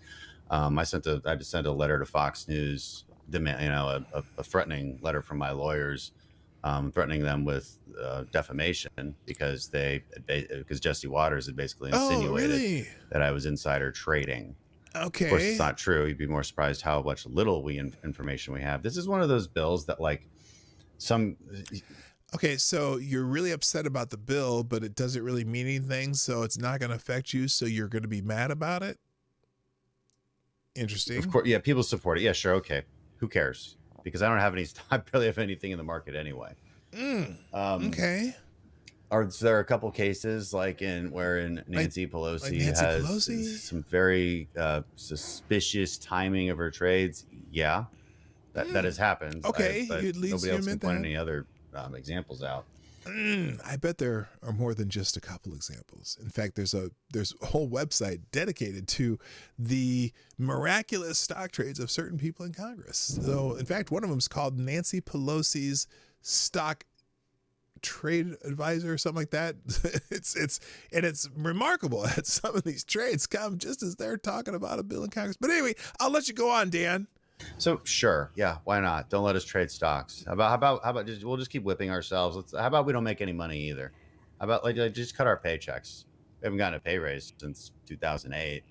I just sent a letter to Fox News, a threatening letter from my lawyers, threatening them with defamation because Jesse Waters had basically insinuated that I was insider trading. Okay. Of course, it's not true. You'd be more surprised how much little information we have. This is one of those bills that like Okay, so you're really upset about the bill, but it doesn't really mean anything, so it's not going to affect you, so you're going to be mad about it? Interesting. Of course, yeah, people support it. Yeah, sure, okay. Who cares? Because I don't have any, I barely have anything in the market anyway. Okay. Are there a couple cases like where Nancy Pelosi has some very suspicious timing of her trades? Yeah, that has happened. Okay, but at least nobody else can point that. any other examples out. I bet there are more than just a couple examples. In fact, there's a whole website dedicated to the miraculous stock trades of certain people in Congress. So, in fact, one of them is called Nancy Pelosi's Stock Trade Advisor or something like that. It's remarkable that some of these trades come just as they're talking about a bill in Congress. But anyway, I'll let you go on, Dan. So sure, yeah, why not? Don't let us trade stocks. How about we'll just keep whipping ourselves. How about we don't make any money either? How about like just cut our paychecks? We haven't gotten a pay raise since 2008.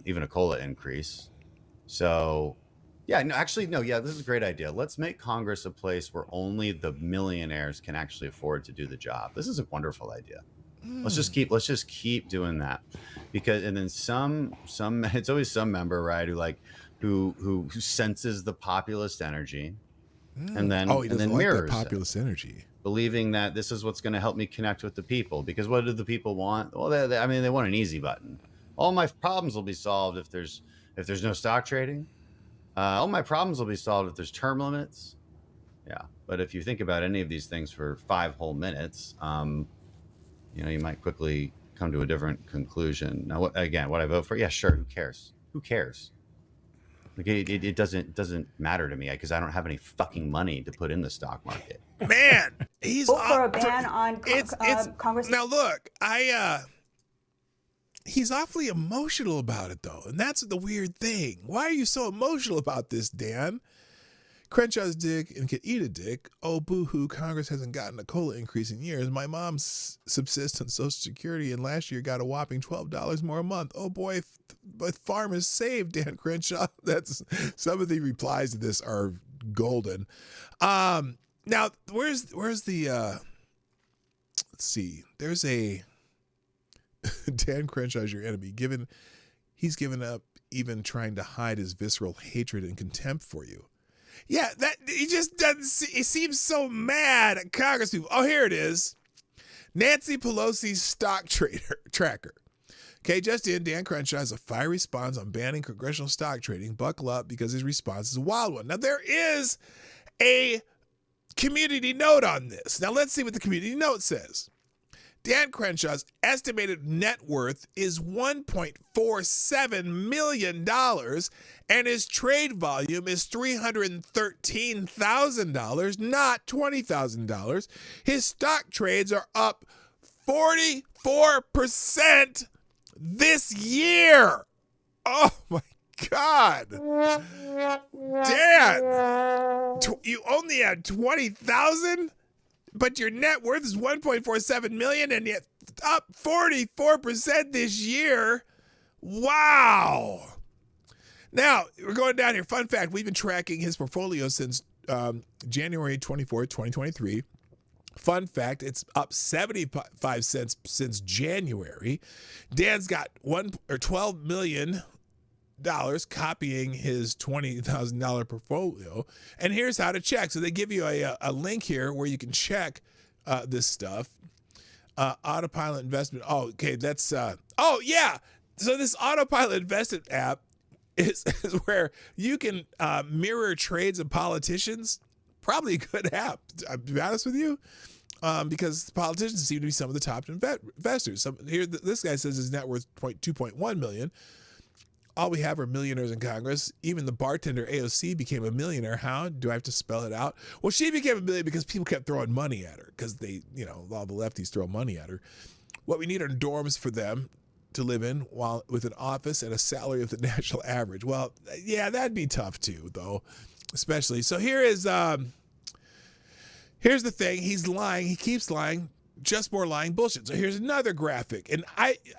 Even a COLA increase. So yeah, no, actually, no, yeah, this is a great idea. Let's make Congress a place where only the millionaires can actually afford to do the job. This is a wonderful idea. Let's just keep doing that, because and then some it's always some member, right, who senses the populist energy, and then he doesn't like mirrors that populist energy, believing that this is what's going to help me connect with the people. Because what do the people want? Well, they want an easy button. All my problems will be solved if there's no stock trading. All my problems will be solved if there's term limits. Yeah, but if you think about any of these things for 5 whole minutes, you might quickly come to a different conclusion. Now, what I vote for? Yeah, sure. Who cares? Who cares? Like it doesn't matter to me because I don't have any fucking money to put in the stock market. Man, he's for a ban on Congress. Now look, he's awfully emotional about it though, and that's the weird thing. Why are you so emotional about this, Dan? Crenshaw's dick and can eat a dick. Oh, boo-hoo, Congress hasn't gotten a COLA increase in years. My mom subsists on Social Security and last year got a whopping $12 more a month. Oh boy, but farm is saved, Dan Crenshaw. That's some of the replies to this are golden. Now, where's the let's see. There's a Dan Crenshaw's your enemy. He's given up even trying to hide his visceral hatred and contempt for you. Yeah, that he just doesn't. He seems so mad at Congress people. Oh, here it is. Nancy Pelosi's stock tracker. Okay, just in, Dan Crenshaw has a fiery response on banning congressional stock trading. Buckle up because his response is a wild one. Now, there is a community note on this. Now, let's see what the community note says. Dan Crenshaw's estimated net worth is $1.47 million, and his trade volume is $313,000, not $20,000. His stock trades are up 44% this year. Oh, my God. Dan, you only had 20,000? But your net worth is 1.47 million and yet up 44% this year. Wow. Now, we're going down here. Fun fact, we've been tracking his portfolio since January 24th, 2023. Fun fact, it's up 75 cents since January. Dan's got $12 million copying his $20,000 portfolio. And here's how to check. So they give you a link here where you can check this stuff. Autopilot investment. Oh, okay. That's, oh yeah. So this autopilot investment app is where you can mirror trades of politicians. Probably a good app, to be honest with you. Because politicians seem to be some of the top investors. Here, this guy says his net worth 2.1 million. All we have are millionaires in Congress. Even the bartender AOC became a millionaire. How? Do I have to spell it out? Well, she became a millionaire because people kept throwing money at her because they, all the lefties throw money at her. What we need are dorms for them to live in while with an office and a salary of the national average. Well, yeah, that'd be tough too, though, especially. So here's the thing. He's lying. He keeps lying. Just more lying bullshit. So here's another graphic. And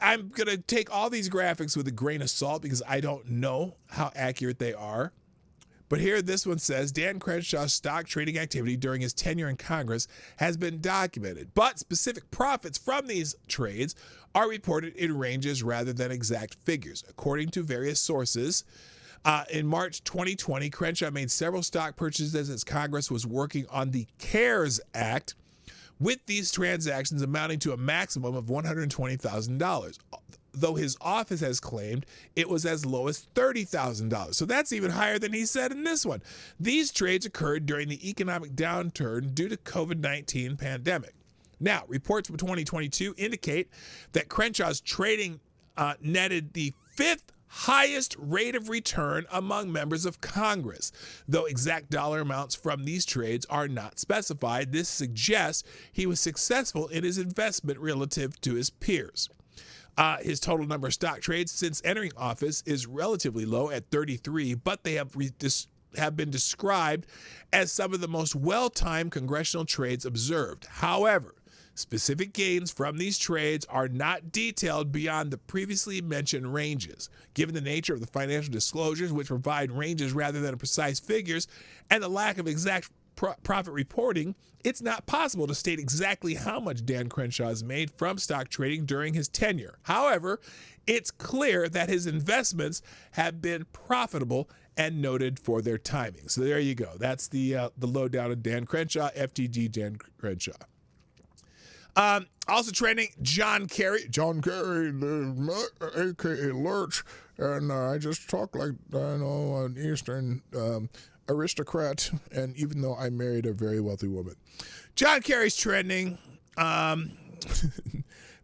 I'm going to take all these graphics with a grain of salt because I don't know how accurate they are. But here this one says Dan Crenshaw's stock trading activity during his tenure in Congress has been documented, but specific profits from these trades are reported in ranges rather than exact figures. According to various sources, in March 2020, Crenshaw made several stock purchases as Congress was working on the CARES Act, with these transactions amounting to a maximum of $120,000. Though his office has claimed it was as low as $30,000. So that's even higher than he said in this one. These trades occurred during the economic downturn due to COVID-19 pandemic. Now, reports from 2022 indicate that Crenshaw's trading netted the fifth highest rate of return among members of Congress. Though exact dollar amounts from these trades are not specified, this suggests he was successful in his investment relative to his peers. His total number of stock trades since entering office is relatively low at 33, but they have been described as some of the most well-timed congressional trades observed. However, specific gains from these trades are not detailed beyond the previously mentioned ranges. Given the nature of the financial disclosures, which provide ranges rather than precise figures, and the lack of exact profit reporting, it's not possible to state exactly how much Dan Crenshaw has made from stock trading during his tenure. However, it's clear that his investments have been profitable and noted for their timing. So there you go. That's the lowdown of Dan Crenshaw, FTG Dan Crenshaw. Also trending, John Kerry, a.k.a. Lurch, and I just talk like, an Eastern aristocrat, and even though I married a very wealthy woman. John Kerry's trending,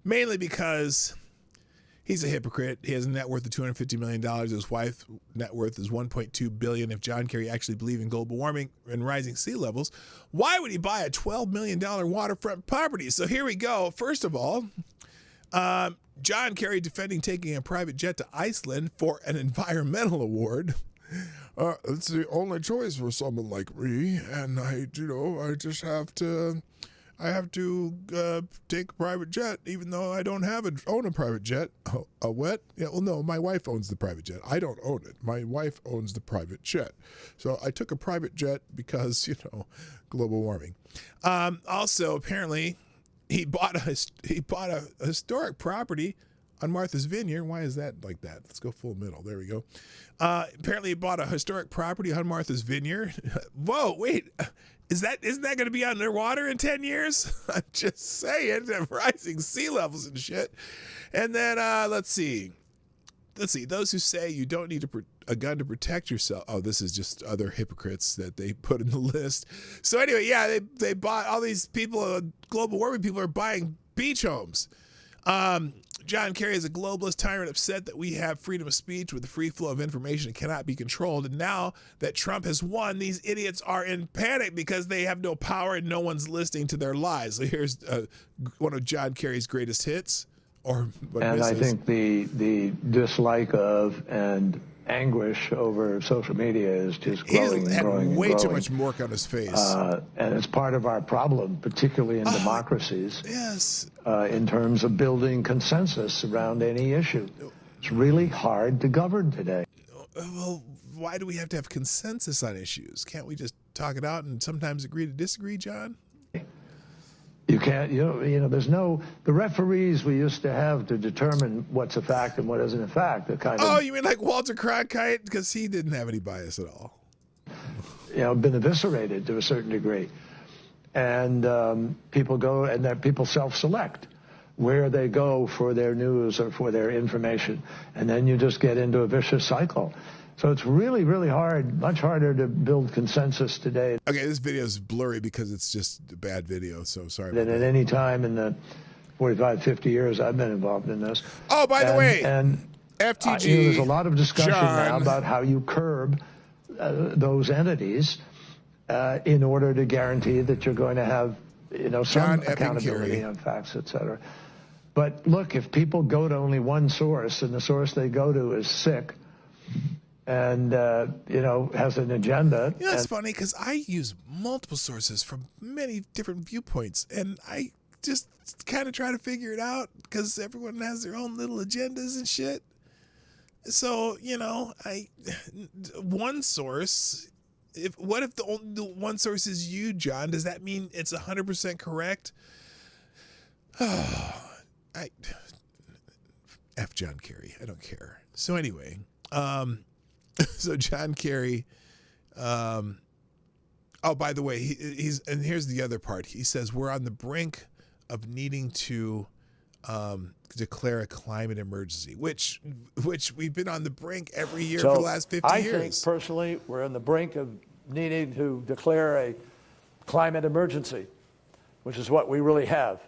mainly because he's a hypocrite. He has a net worth of $250 million. His wife's net worth is $1.2 billion. If John Kerry actually believed in global warming and rising sea levels, why would he buy a $12 million waterfront property? So here we go. First of all, John Kerry defending taking a private jet to Iceland for an environmental award. It's the only choice for someone like me, and I just have to take a private jet, even though I don't own a private jet. A what? Yeah, well, no, my wife owns the private jet. I don't own it. My wife owns the private jet. So I took a private jet because, global warming. Also, apparently, he bought a historic property on Martha's Vineyard. Why is that like that? Let's go full middle. There we go. Apparently, he bought a historic property on Martha's Vineyard. Whoa, wait. Isn't that going to be underwater in 10 years? I'm just saying, rising sea levels and shit. And then let's see. Those who say you don't need a gun to protect yourself. Oh, this is just other hypocrites that they put in the list. So anyway, yeah, they bought all these people. Global warming people are buying beach homes. John Kerry is a globalist tyrant upset that we have freedom of speech with the free flow of information that cannot be controlled. And now that Trump has won, these idiots are in panic because they have no power and no one's listening to their lies. So here's one of John Kerry's greatest hits. I think the dislike of and anguish over social media is just growing and growing and growing. Way too much work on his face. And it's part of our problem, particularly in democracies. Yes. In terms of building consensus around any issue. It's really hard to govern today. Well, why do we have to have consensus on issues? Can't we just talk it out and sometimes agree to disagree, John? You can't, there's no, the referees we used to have to determine what's a fact and what isn't a fact. Oh, you mean like Walter Cronkite? Because he didn't have any bias at all. Been eviscerated to a certain degree. And people go, and that people self-select where they go for their news or for their information. And then you just get into a vicious cycle. So it's really, really hard, much harder to build consensus today. Okay, this video is blurry because it's just a bad video, so sorry about that. Than at any time in the 45, 50 years I've been involved in this. Oh, by the way, FTG, there's a lot of discussion now about how you curb those entities in order to guarantee that you're going to have, some accountability on facts, et cetera. But look, if people go to only one source and the source they go to is sick, and, has an agenda. It's funny because I use multiple sources from many different viewpoints, and I just kind of try to figure it out because everyone has their own little agendas and shit. So, one source What if the one source is you, John? Does that mean it's 100% correct? Oh, F John Kerry. I don't care. So anyway, so John Kerry, oh, by the way, he's, and here's the other part. He says we're on the brink of needing to declare a climate emergency, which we've been on the brink every year for the last 50 years. I think personally we're on the brink of needing to declare a climate emergency, which is what we really have.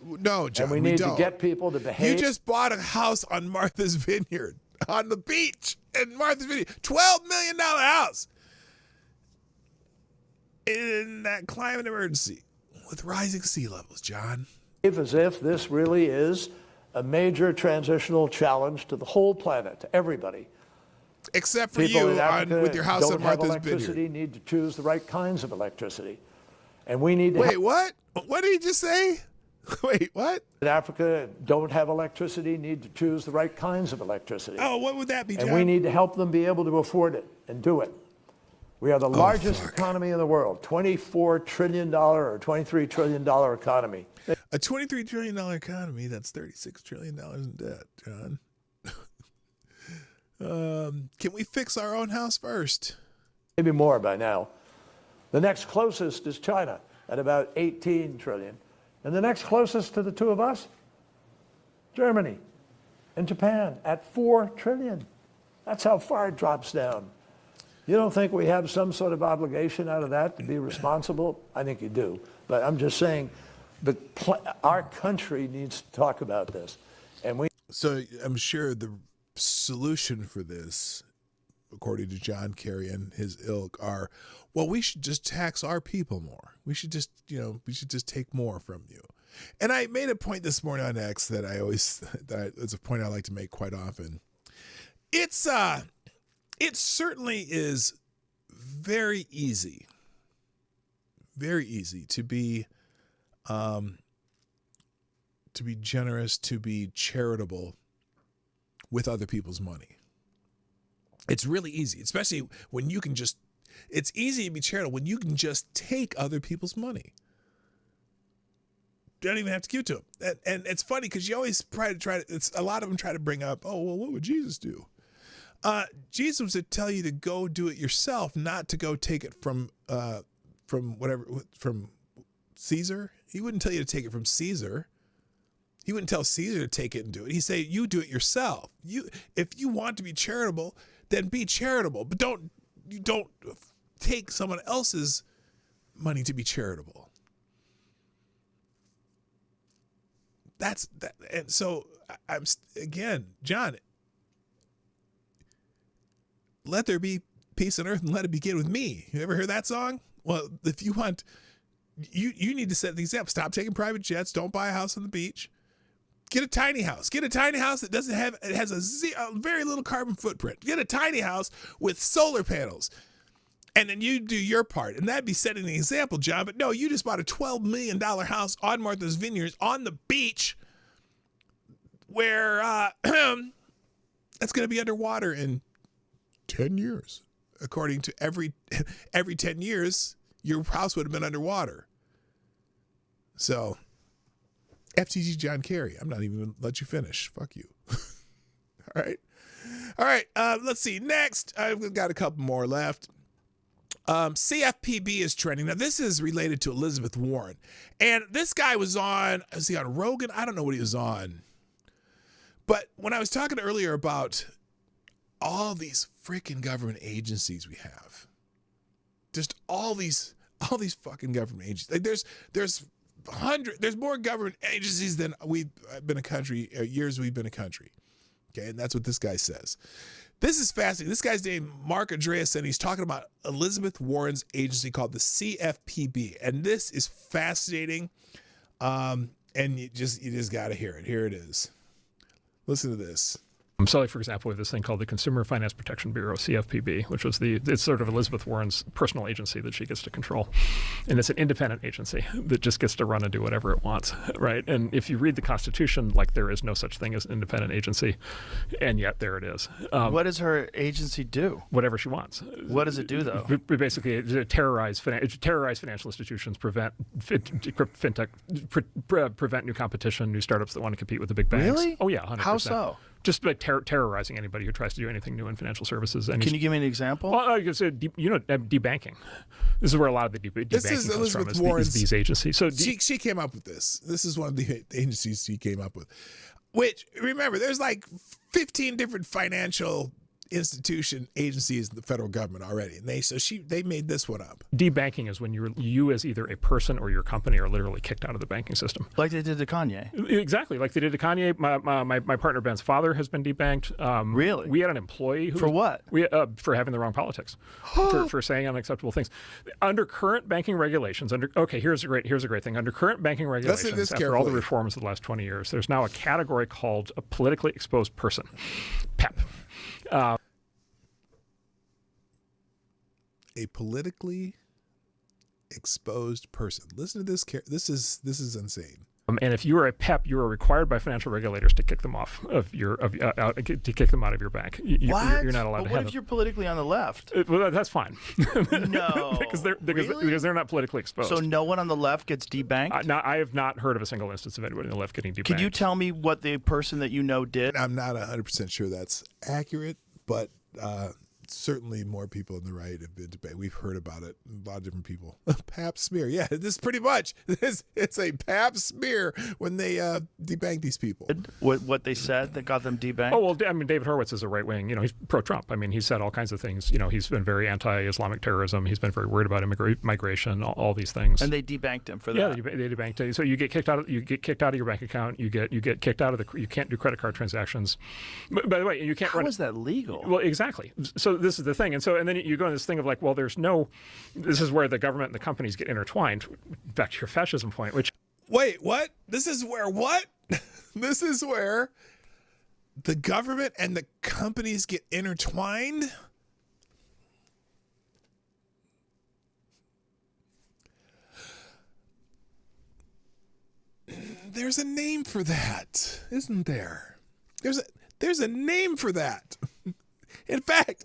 No, John, and we need don't. to get people to behave. You just bought a house on Martha's Vineyard, on the beach in Martha's Vineyard, $12 million house in that climate emergency with rising sea levels, John. As if this really is a major transitional challenge to the whole planet, to everybody. Except for people you with your house on Martha's electricity Vineyard. Need to choose the right kinds of electricity. And we need to Wait, what? What did he just say? Wait, what? In Africa, don't have electricity, need to choose the right kinds of electricity. Oh, what would that be, John? And we need to help them be able to afford it and do it. We are the largest economy in the world, $24 trillion or $23 trillion economy. A $23 trillion economy, that's $36 trillion in debt, John. Can we fix our own house first? Maybe more by now. The next closest is China at about 18 trillion. And the next closest to the two of us, Germany and Japan at 4 trillion. That's how far it drops down. You don't think we have some sort of obligation out of that to be responsible? I think you do. But I'm just saying that our country needs to talk about this. And So I'm sure the solution for this, according to John Kerry and his ilk, are, well, we should just tax our people more. We should just, we should just take more from you. And I made a point this morning on X that it's a point I like to make quite often. It certainly is very easy to be generous, to be charitable with other people's money. It's really easy, especially when you can just, it's easy to be charitable when you can just take other people's money. Don't even have to give it to them. And it's funny because you always a lot of them try to bring up, oh, well, what would Jesus do? Jesus would tell you to go do it yourself, not to go take it from Caesar. He wouldn't tell you to take it from Caesar. He wouldn't tell Caesar to take it and do it. He'd say, you do it yourself. If you want to be charitable, then be charitable, but don't take someone else's money to be charitable. That's that. And so I'm again, John, let there be peace on earth and let it begin with me. You ever hear that song? Well, if you want, you need to set the example. Stop taking private jets. Don't buy a house on the beach. Get a tiny house. Get a tiny house that has a very little carbon footprint. Get a tiny house with solar panels. And then you do your part. And that'd be setting the example, John. But no, you just bought a $12 million house on Martha's Vineyard on the beach where that's going to be underwater in 10 years. According to every 10 years, your house would have been underwater. So, FTG John Kerry. I'm not even going to let you finish. Fuck you. All right. Let's see. Next, I've got a couple more left. CFPB is trending. Now, this is related to Elizabeth Warren. And this guy was he on Rogan? I don't know what he was on. But when I was talking earlier about all these freaking government agencies we have, just all these fucking government agencies. Like there's more government agencies than we've been a country, years we've been a country. Okay, and that's what this guy says. This is fascinating. This guy's named Mark Andreessen. He's talking about Elizabeth Warren's agency called the CFPB. And this is fascinating. And you just got to hear it. Here it is. Listen to this. So, like, for example, we have this thing called the Consumer Finance Protection Bureau, CFPB, which was it's sort of Elizabeth Warren's personal agency that she gets to control. And it's an independent agency that just gets to run and do whatever it wants, right? And if you read the Constitution, like, there is no such thing as an independent agency, and yet there it is. What does her agency do? Whatever she wants. What does it do, though? Basically, terrorize financial institutions, prevent fintech, prevent new competition, new startups that want to compete with the big banks. Really? Oh, yeah, 100%. How so? Just like terrorizing anybody who tries to do anything new in financial services. And Can you give me an example? Well, I guess, debanking. This is where a lot of the debanking comes from, is these agencies. So she came up with this. This is one of the agencies she came up with. Which, remember, there's like 15 different financial institution agencies in the federal government already, and they made this one up. Debanking is when you as either a person or your company are literally kicked out of the banking system, like they did to Kanye. Exactly, like they did to Kanye. My partner Ben's father has been debanked. Really? We had an employee who for what? For having the wrong politics, for saying unacceptable things. Under current banking regulations, here's a great thing. Under current banking regulations, after all the reforms of the last 20 years, there's now a category called a politically exposed person, PEP. A politically exposed person. Listen to this. This is insane. And if you are a PEP, you are required by financial regulators to kick them off of to kick them out of your bank. You're not allowed to have them. What if you're politically on the left? Well, that's fine. No, because they're not politically exposed. So no one on the left gets debanked? I have not heard of a single instance of anybody on the left getting debanked. Could you tell me what the person that you know did? I'm not 100% sure that's accurate, but certainly more people on the right have been debated. We've heard about it. A lot of different people. Pap smear. Yeah, this is pretty much. It's a Pap smear when they debank these people. What they said that got them debanked? Oh, well, I mean, David Horowitz is a right wing. He's pro-Trump. I mean, he's said all kinds of things. He's been very anti-Islamic terrorism. He's been very worried about migration, all these things. And they debanked him for that. Yeah, they debanked him. So you get kicked out of your bank account. You get kicked out of you can't do credit card transactions. By the way, you can't. How is that legal? Well, exactly. So this is the thing, and then you go into this thing of like, well, this is where the government and the companies get intertwined. Back to your fascism point, which wait, what? This is where what? This is where the government and the companies get intertwined. There's a name for that, isn't there? There's a name for that. In fact,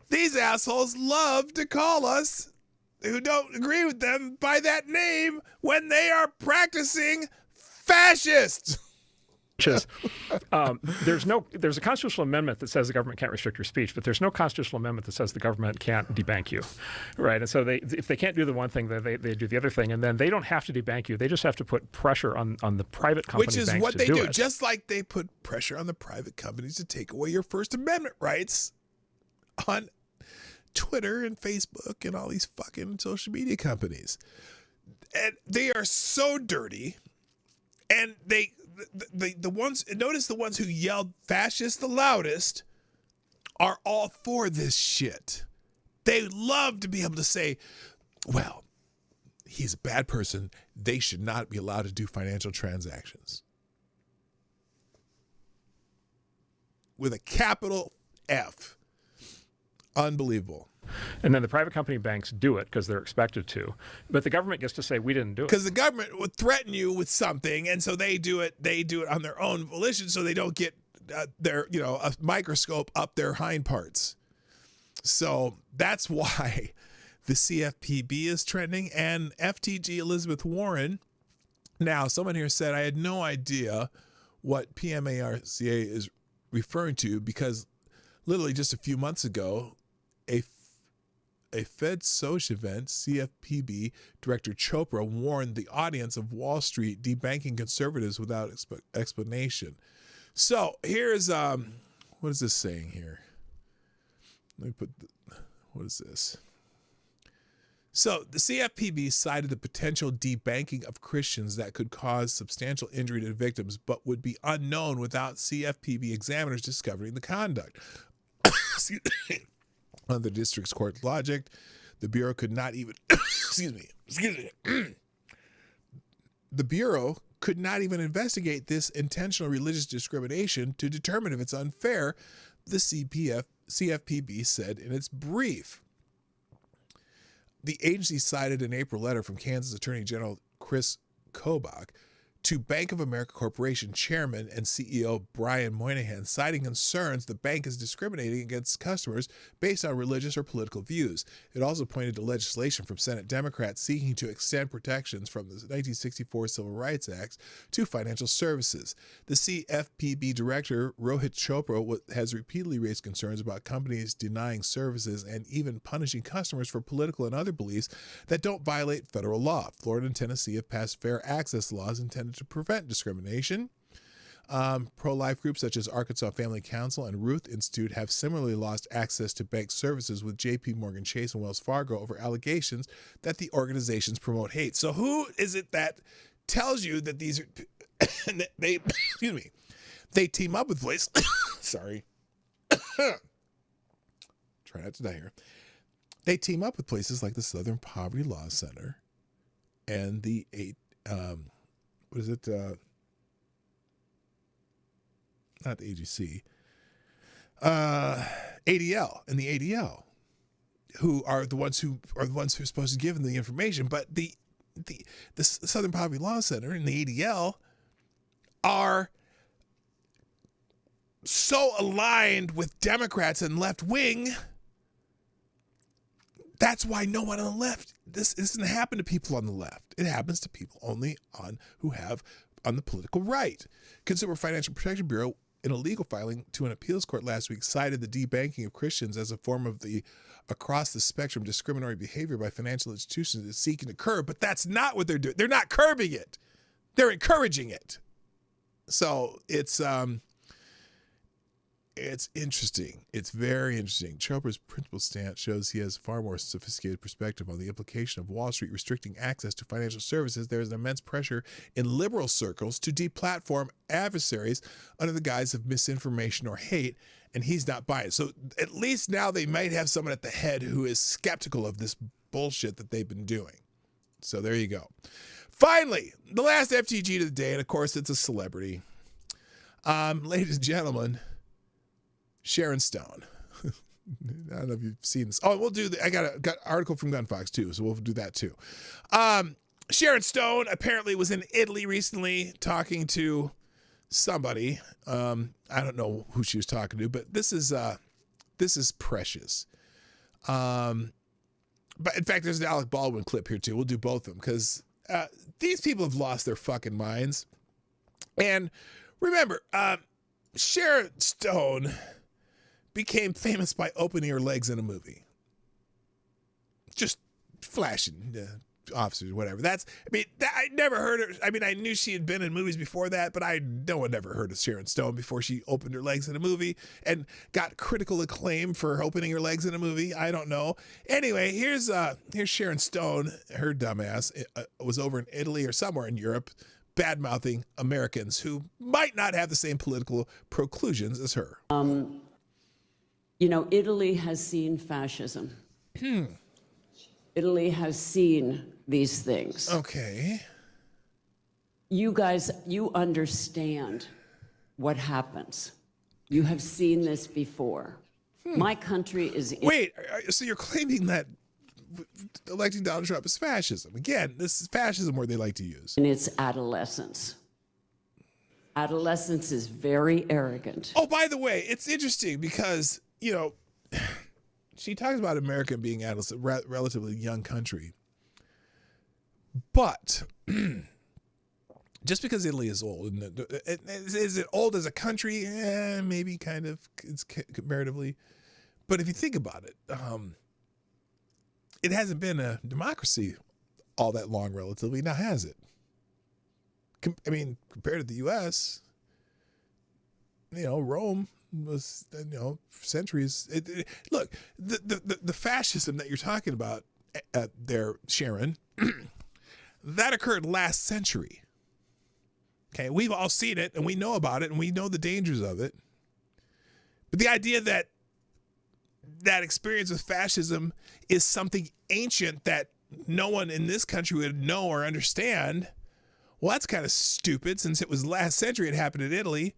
these assholes love to call us, who don't agree with them, by that name when they are practicing fascist. There's a constitutional amendment that says the government can't restrict your speech, but there's no constitutional amendment that says the government can't debank you, right? And so if they can't do the one thing, they do the other thing, and then they don't have to debank you. They just have to put pressure on the private company banks to do it. Which is what they do, just like they put pressure on the private companies to take away your First Amendment rights on Twitter and Facebook and all these fucking social media companies. And they are so dirty, and the ones, notice the ones who yelled fascist the loudest are all for this shit. They love to be able to say, well, he's a bad person. They should not be allowed to do financial transactions. With a capital F. Unbelievable. And then the private company banks do it because they're expected to, but the government gets to say we didn't do it because the government would threaten you with something, and so they do it on their own volition, so they don't get a microscope up their hind parts. So that's why the CFPB is trending, and FTG Elizabeth Warren. Now, someone here said I had no idea what PMARCA is referring to because literally just a few months ago, a Fed Soch event, CFPB Director Chopra warned the audience of Wall Street debanking conservatives without explanation. So here's what is this saying here? Let me put what is this? So the CFPB cited the potential debanking of Christians that could cause substantial injury to victims, but would be unknown without CFPB examiners discovering the conduct. Under the district's court logic, the Bureau could not even, the Bureau could not even investigate this intentional religious discrimination to determine if it's unfair, the CFPB said in its brief. The agency cited an April letter from Kansas Attorney General Chris Kobach to Bank of America Corporation Chairman and CEO Brian Moynihan, citing concerns the bank is discriminating against customers based on religious or political views. It also pointed to legislation from Senate Democrats seeking to extend protections from the 1964 Civil Rights Act to financial services. The CFPB director, Rohit Chopra, has repeatedly raised concerns about companies denying services and even punishing customers for political and other beliefs that don't violate federal law. Florida and Tennessee have passed fair access laws intended to prevent discrimination. Pro-life groups such as Arkansas Family Council and Ruth Institute have similarly lost access to bank services with JP Morgan Chase and Wells Fargo over allegations that the organizations promote hate. So who is it that tells you that these are they excuse me, they team up with places sorry. Try not to die here. They team up with places like the Southern Poverty Law Center and the what is it? Not the AGC. ADL and the ADL, who are the ones who are supposed to give them the information. But the Southern Poverty Law Center and the ADL are so aligned with Democrats and left wing. That's why no one on the left, this doesn't happen to people on the left. It happens to people only on the political right. Consumer Financial Protection Bureau, in a legal filing to an appeals court last week, cited the debanking of Christians as a form of the across-the-spectrum discriminatory behavior by financial institutions that's seeking to curb, but that's not what they're doing. They're not curbing it. They're encouraging it. So it's interesting. It's very interesting. Chopra's principal stance shows he has far more sophisticated perspective on the implication of Wall Street restricting access to financial services. There is an immense pressure in liberal circles to deplatform adversaries under the guise of misinformation or hate, and he's not buying it. So at least now they might have someone at the head who is skeptical of this bullshit that they've been doing. So there you go. Finally, the last FTG of the day, and of course it's a celebrity. Ladies and gentlemen, Sharon Stone. I don't know if you've seen this. Oh, we'll do I got an article from Gunfox too, so we'll do that too. Sharon Stone apparently was in Italy recently talking to somebody. I don't know who she was talking to, but this is precious. But in fact, there's an Alec Baldwin clip here too. We'll do both of them because these people have lost their fucking minds. And remember, Sharon Stone became famous by opening her legs in a movie. Just flashing officers or whatever. I never heard her. I mean, I knew she had been in movies before that, but no one ever heard of Sharon Stone before she opened her legs in a movie and got critical acclaim for opening her legs in a movie. I don't know. Anyway, here's Sharon Stone. Her dumbass was over in Italy or somewhere in Europe, bad-mouthing Americans who might not have the same political proclusions as her. Italy has seen fascism. Italy has seen these things. Okay. You guys, you understand what happens. You have seen this before. My country is... Wait, so you're claiming that electing Donald Trump is fascism? Again, this is fascism where they like to use. In its adolescence. Adolescence is very arrogant. Oh, by the way, it's interesting because, she talks about America being a relatively young country. But just because Italy is old, is it old as a country? Maybe kind of, it's comparatively. But if you think about it, it hasn't been a democracy all that long relatively. Now, has it? Compared to the U.S., Rome was, centuries. Look, the fascism that you're talking about there, Sharon, that occurred last century. Okay, we've all seen it, and we know about it, and we know the dangers of it. But the idea that that experience with fascism is something ancient that no one in this country would know or understand, Well, that's kind of stupid since it was last century it happened in Italy.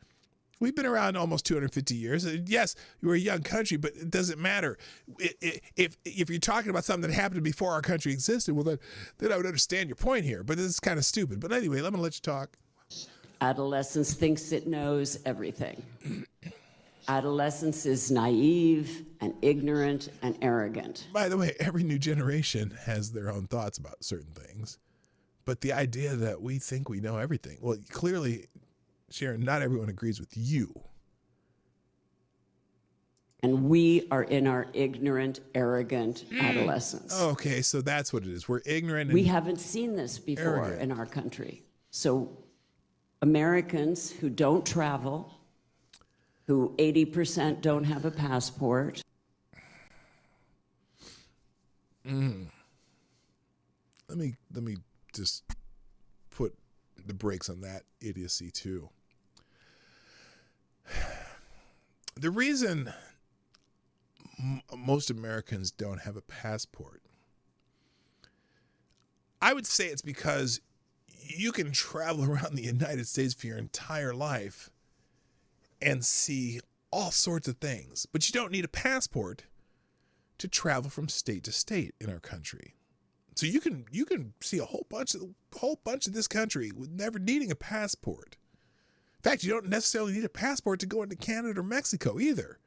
We've been around almost 250 years. Yes, we're a young country, but it doesn't matter. If you're talking about something that happened before our country existed, well, then I would understand your point here. But this is kind of stupid. But anyway, I'm going to let you talk. Adolescence thinks it knows everything. Adolescence is naive and ignorant and arrogant. By the way, every new generation has their own thoughts about certain things. But the idea that we think we know everything, well, clearly, Sharon, not everyone agrees with you. And we are in our ignorant, arrogant adolescence. Okay, so that's what it is. We're ignorant. We haven't seen this before in our country. So Americans who don't travel, who 80% don't have a passport. Let me just put the brakes on that idiocy too. The reason most Americans don't have a passport, I would say it's because you can travel around the United States for your entire life and see all sorts of things, but you don't need a passport to travel from state to state in our country. So you can see a whole bunch of this country with never needing a passport. In fact, you don't necessarily need a passport to go into Canada or Mexico either.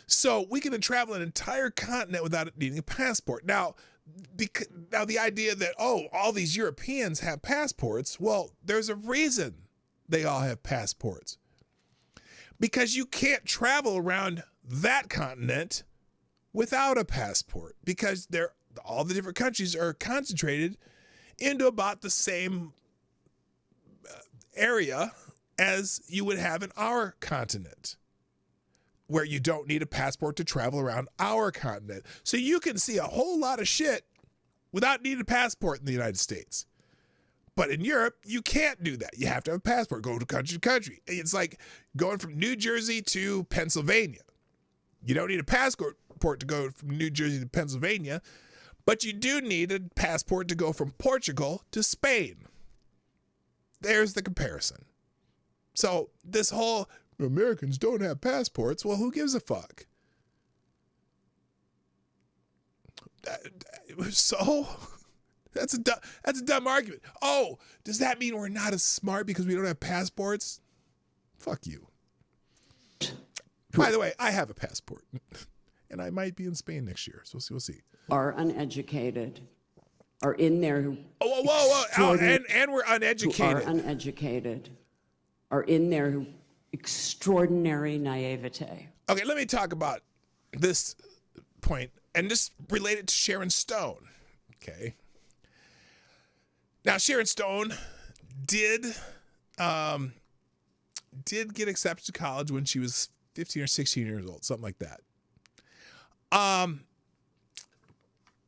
So we can travel an entire continent without needing a passport. Now the idea that, all these Europeans have passports, well, there's a reason they all have passports. Because you can't travel around that continent without a passport, because all the different countries are concentrated into about the same area as you would have in our continent, where you don't need a passport to travel around our continent. So you can see a whole lot of shit without needing a passport in the United States. But in Europe, you can't do that. You have to have a passport, go to country to country. It's like going from New Jersey to Pennsylvania. You don't need a passport to go from New Jersey to Pennsylvania, but you do need a passport to go from Portugal to Spain. There's the comparison. So this whole Americans don't have passports, well, who gives a fuck? So that's a dumb argument. Oh, does that mean we're not as smart because we don't have passports? Fuck you. By the way, I have a passport, and I might be in Spain next year, so we'll see. Are uneducated, are in there. Whoa. And we're uneducated. Who are uneducated, are in their extraordinary naivete. Okay, let me talk about this point and just relate it to Sharon Stone. Okay. Now, Sharon Stone did get accepted to college when she was 15 or 16 years old, something like that.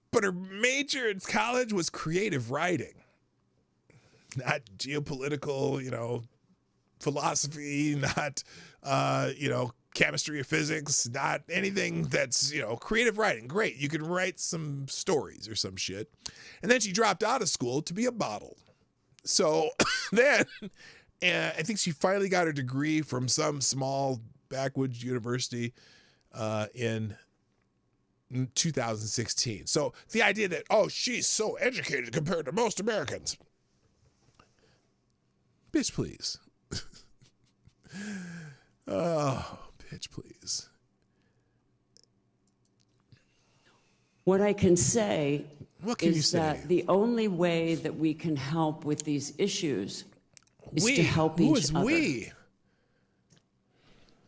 But her major in college was creative writing, not geopolitical, philosophy, not, chemistry or physics, not anything that's, creative writing. Great. You can write some stories or some shit. And then she dropped out of school to be a model. So then I think she finally got her degree from some small backwoods university in 2016. So the idea that, she's so educated compared to most Americans. Bitch, please. Oh, bitch, please. What I can say is that the only way that we can help with these issues is to help each other. We?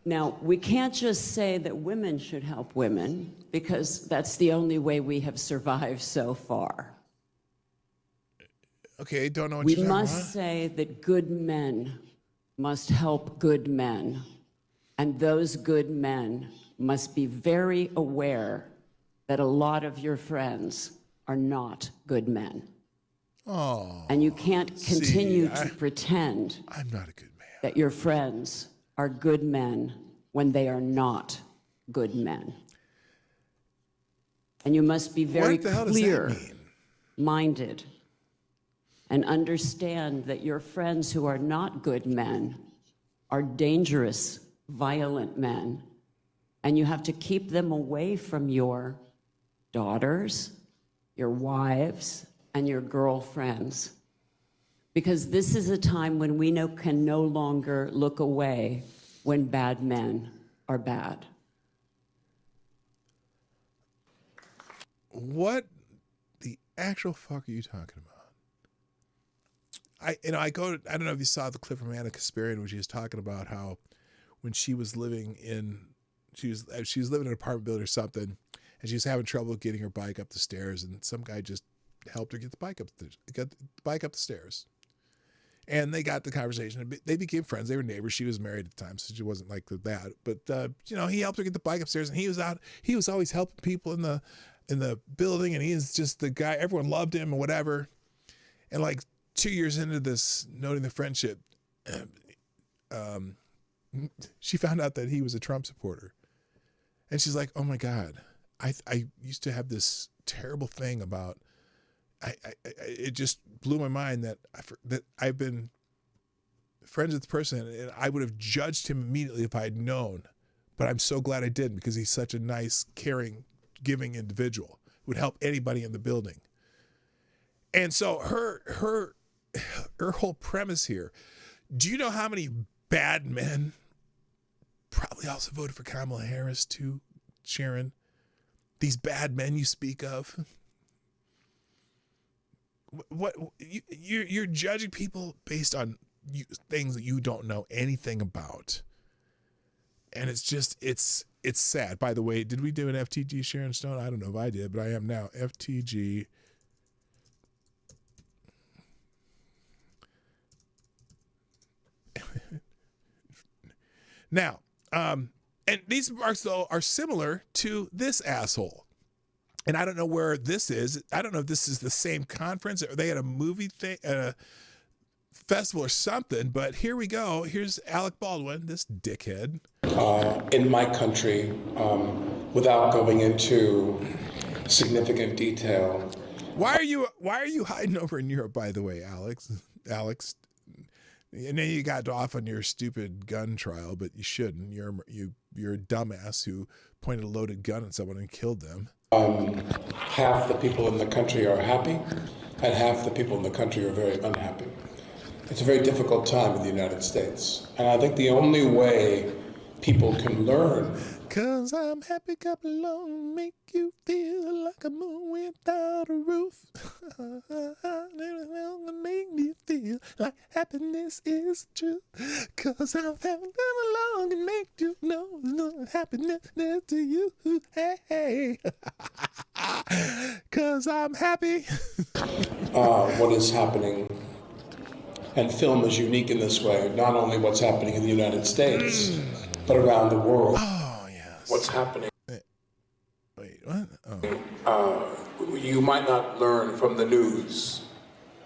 Now, we can't just say that women should help women, because that's the only way we have survived so far. Okay, don't know what you're talking about. We must say that good men must help good men, and those good men must be very aware that a lot of your friends are not good men. Oh. And you can't continue to pretend I'm not a good man. That your friends are good men when they are not good men. And you must be very clear-minded and understand that your friends who are not good men are dangerous, violent men, and you have to keep them away from your daughters, your wives, and your girlfriends. Because this is a time when we can no longer look away when bad men are bad. What the actual fuck are you talking about? I don't know if you saw the clip from Anna Kasparian when she was talking about how when she was living in, she was living in an apartment building or something, and she was having trouble getting her bike up the stairs, and some guy just helped her get the bike up the stairs. And they got the conversation. They became friends. They were neighbors. She was married at the time, so she wasn't like that. But he helped her get the bike upstairs, and he was out. He was always helping people in the building, and he is just the guy. Everyone loved him and whatever. And like 2 years into this, noting the friendship, she found out that he was a Trump supporter, and she's like, "Oh my God, I used to have this terrible thing about." It just blew my mind that I've been friends with the person, and I would have judged him immediately if I had known. But I'm so glad I didn't, because he's such a nice, caring, giving individual. Would help anybody in the building. And so her whole premise here. Do you know how many bad men probably also voted for Kamala Harris too, Sharon? These bad men you speak of. What you're judging people based on things that you don't know anything about, and it's just it's sad. By the way, did we do an FTG Sharon Stone? I don't know if I did, but I am now FTG. Now, and these remarks though are similar to this asshole. And I don't know where this is. I don't know if this is the same conference or they had a movie thing, festival or something. But here we go. Here's Alec Baldwin, this dickhead. In my country, without going into significant detail. Why are you hiding over in Europe, by the way, Alex? And then you got off on your stupid gun trial, but you shouldn't. You're a dumbass who pointed a loaded gun at someone and killed them. Half the people in the country are happy, and half the people in the country are very unhappy. It's a very difficult time in the United States, and I think the only way people can learn. 'Cause I'm happy, clap along, make you feel like a moon without a roof. Make me feel like happiness is true. 'Cause I'm happy, come along and make you know happiness is to you. Hey. 'Cause I'm happy. What is happening, and film is unique in this way, not only what's happening in the United States, but around the world. What's happening? Wait, what? Oh. You might not learn from the news.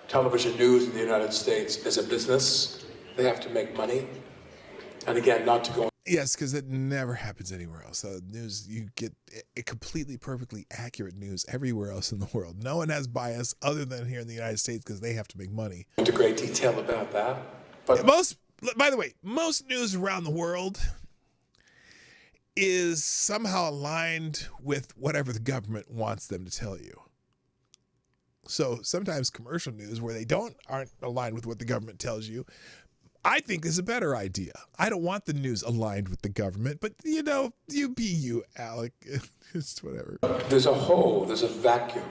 Television news in the United States is a business. They have to make money. And again, not to go. Yes, because it never happens anywhere else. News, you get a completely perfectly accurate news everywhere else in the world. No one has bias other than here in the United States because they have to make money. Into great detail about that. But by the way, most news around the world is somehow aligned with whatever the government wants them to tell you. So sometimes commercial news where they aren't aligned with what the government tells you, I think is a better idea. I don't want the news aligned with the government, but you be you, Alec. It's whatever. There's a hole, there's a vacuum.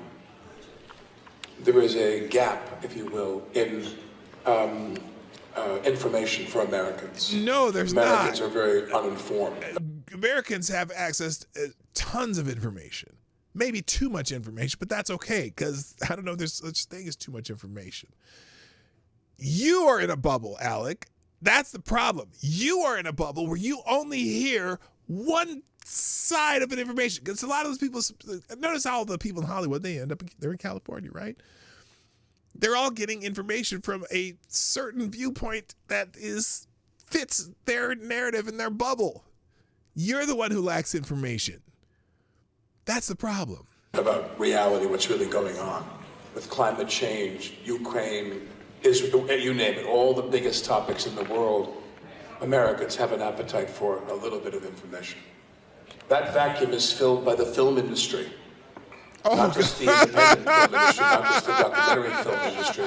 There is a gap, if you will, in information for Americans. No, there's not. Americans are very uninformed. Americans have access to tons of information. Maybe too much information, but that's okay, because I don't know if there's such thing as too much information. You are in a bubble, Alec. That's the problem. You are in a bubble where you only hear one side of an information. Because a lot of those people, notice how the people in Hollywood, they're in California, right? They're all getting information from a certain viewpoint that fits their narrative and their bubble. You're the one who lacks information. That's the problem. About reality, what's really going on. with climate change, Ukraine, Israel, you name it, all the biggest topics in the world, Americans have an appetite for a little bit of information. That vacuum is filled by the film industry. Not just the independent film industry, not just the documentary film industry,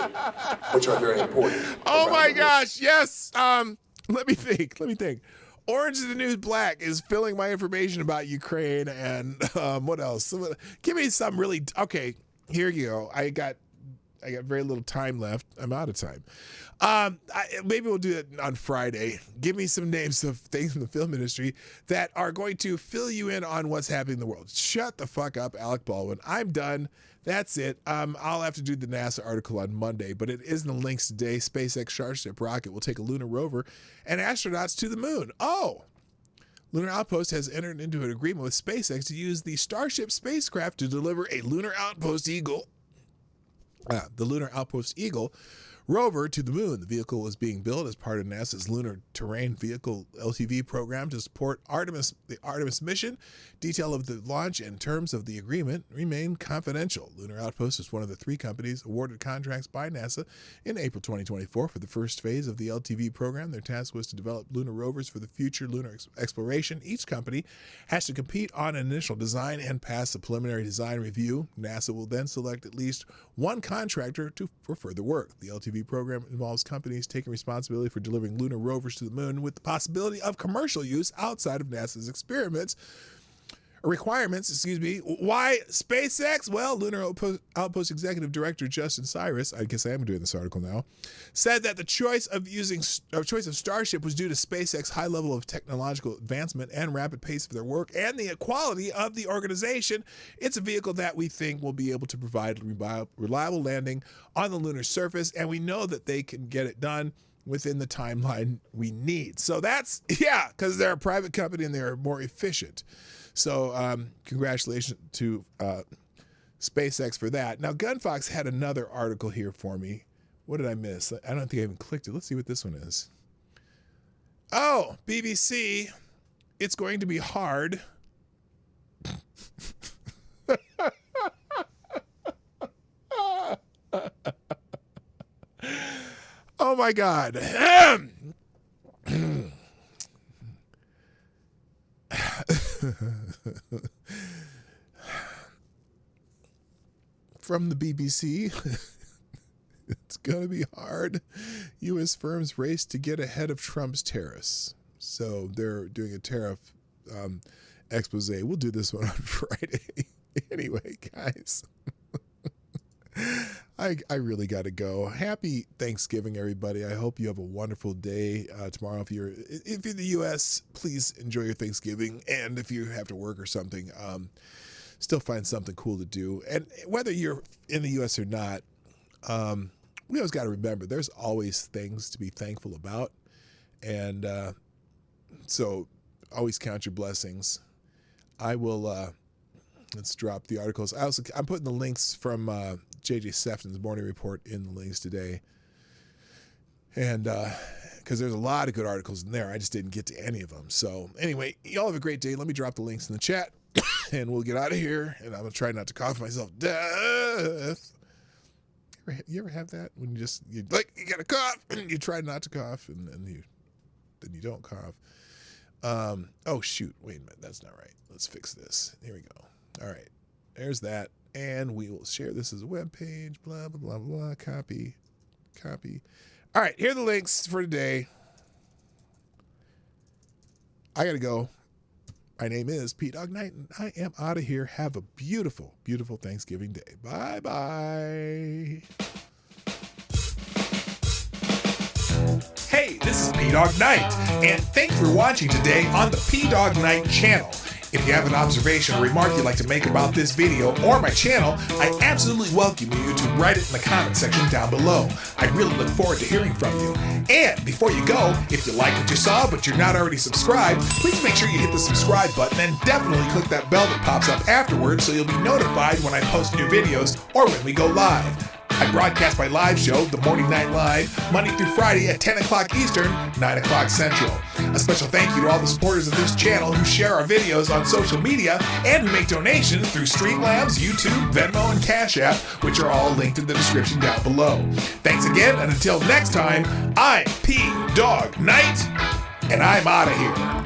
which are very important. Oh my gosh, yes. Let me think. Orange is the New Black is filling my information about Ukraine and what else? Give me some really, okay, here you go. I got very little time left. I'm out of time. Maybe we'll do it on Friday. Give me some names of things in the film industry that are going to fill you in on what's happening in the world. Shut the fuck up, Alec Baldwin. I'm done. That's it. I'll have to do the NASA article on Monday, but it is in the links today. SpaceX Starship rocket will take a lunar rover and astronauts to the moon. Oh, Lunar Outpost has entered into an agreement with SpaceX to use the Starship spacecraft to deliver a Lunar Outpost Eagle. The Lunar Outpost Eagle rover to the moon. The vehicle was being built as part of NASA's Lunar Terrain Vehicle LTV program to support the Artemis mission. Detail of the launch and terms of the agreement remain confidential. Lunar Outpost is one of the 3 companies awarded contracts by NASA in April 2024 for the first phase of the LTV program. Their task was to develop lunar rovers for the future lunar exploration. Each company has to compete on an initial design and pass a preliminary design review. NASA will then select at least one contractor for further work. The LTV program involves companies taking responsibility for delivering lunar rovers to the moon with the possibility of commercial use outside of NASA's requirements. Why SpaceX? Well, Lunar Outpost Executive Director Justin Cyrus, I guess I am doing this article now, said that the choice of Starship was due to SpaceX's high level of technological advancement and rapid pace of their work and the quality of the organization. It's a vehicle that we think will be able to provide reliable landing on the lunar surface, and we know that they can get it done within the timeline we need. So that's, because they're a private company and they're more efficient. So congratulations to SpaceX for that. Now, Gunfox had another article here for me. What did I miss? I don't think I even clicked it. Let's see what this one is. Oh, BBC, it's going to be hard. Oh my God. From the BBC, it's going to be hard. U.S. firms race to get ahead of Trump's tariffs. So they're doing a tariff expose. We'll do this one on Friday. Anyway, guys, I really got to go. Happy Thanksgiving, everybody. I hope you have a wonderful day tomorrow. If you're in the U.S., please enjoy your Thanksgiving. And if you have to work or something, still find something cool to do. And whether you're in the U.S. or not, we always got to remember there's always things to be thankful about. And so always count your blessings. I will, let's drop the articles. I'm putting the links from J.J. Sefton's morning report in the links today. And because there's a lot of good articles in there. I just didn't get to any of them. So anyway, y'all have a great day. Let me drop the links in the chat. And we'll get out of here. And I'm going to try not to cough myself to death. You ever have that? When you got to cough, and you try not to cough, and then you don't cough. Oh, shoot. Wait a minute. That's not right. Let's fix this. Here we go. All right. There's that. And we will share this as a web page. Blah, blah, blah, blah. Copy. All right. Here are the links for today. I got to go. My name is PDawgKnight, and I am out of here. Have a beautiful, beautiful Thanksgiving day. Bye-bye. Hey, this is PDawgKnight, and thanks for watching today on the PDawgKnight channel. If you have an observation or remark you'd like to make about this video or my channel, I absolutely welcome you to write it in the comment section down below. I really look forward to hearing from you. And before you go, if you like what you saw but you're not already subscribed, please make sure you hit the subscribe button and definitely click that bell that pops up afterwards so you'll be notified when I post new videos or when we go live. I broadcast my live show, The Morning Night Live, Monday through Friday at 10 o'clock Eastern, 9 o'clock Central. A special thank you to all the supporters of this channel who share our videos on social media and who make donations through Streamlabs, YouTube, Venmo, and Cash App, which are all linked in the description down below. Thanks again, and until next time, I'm PDawgKnight, and I'm out of here.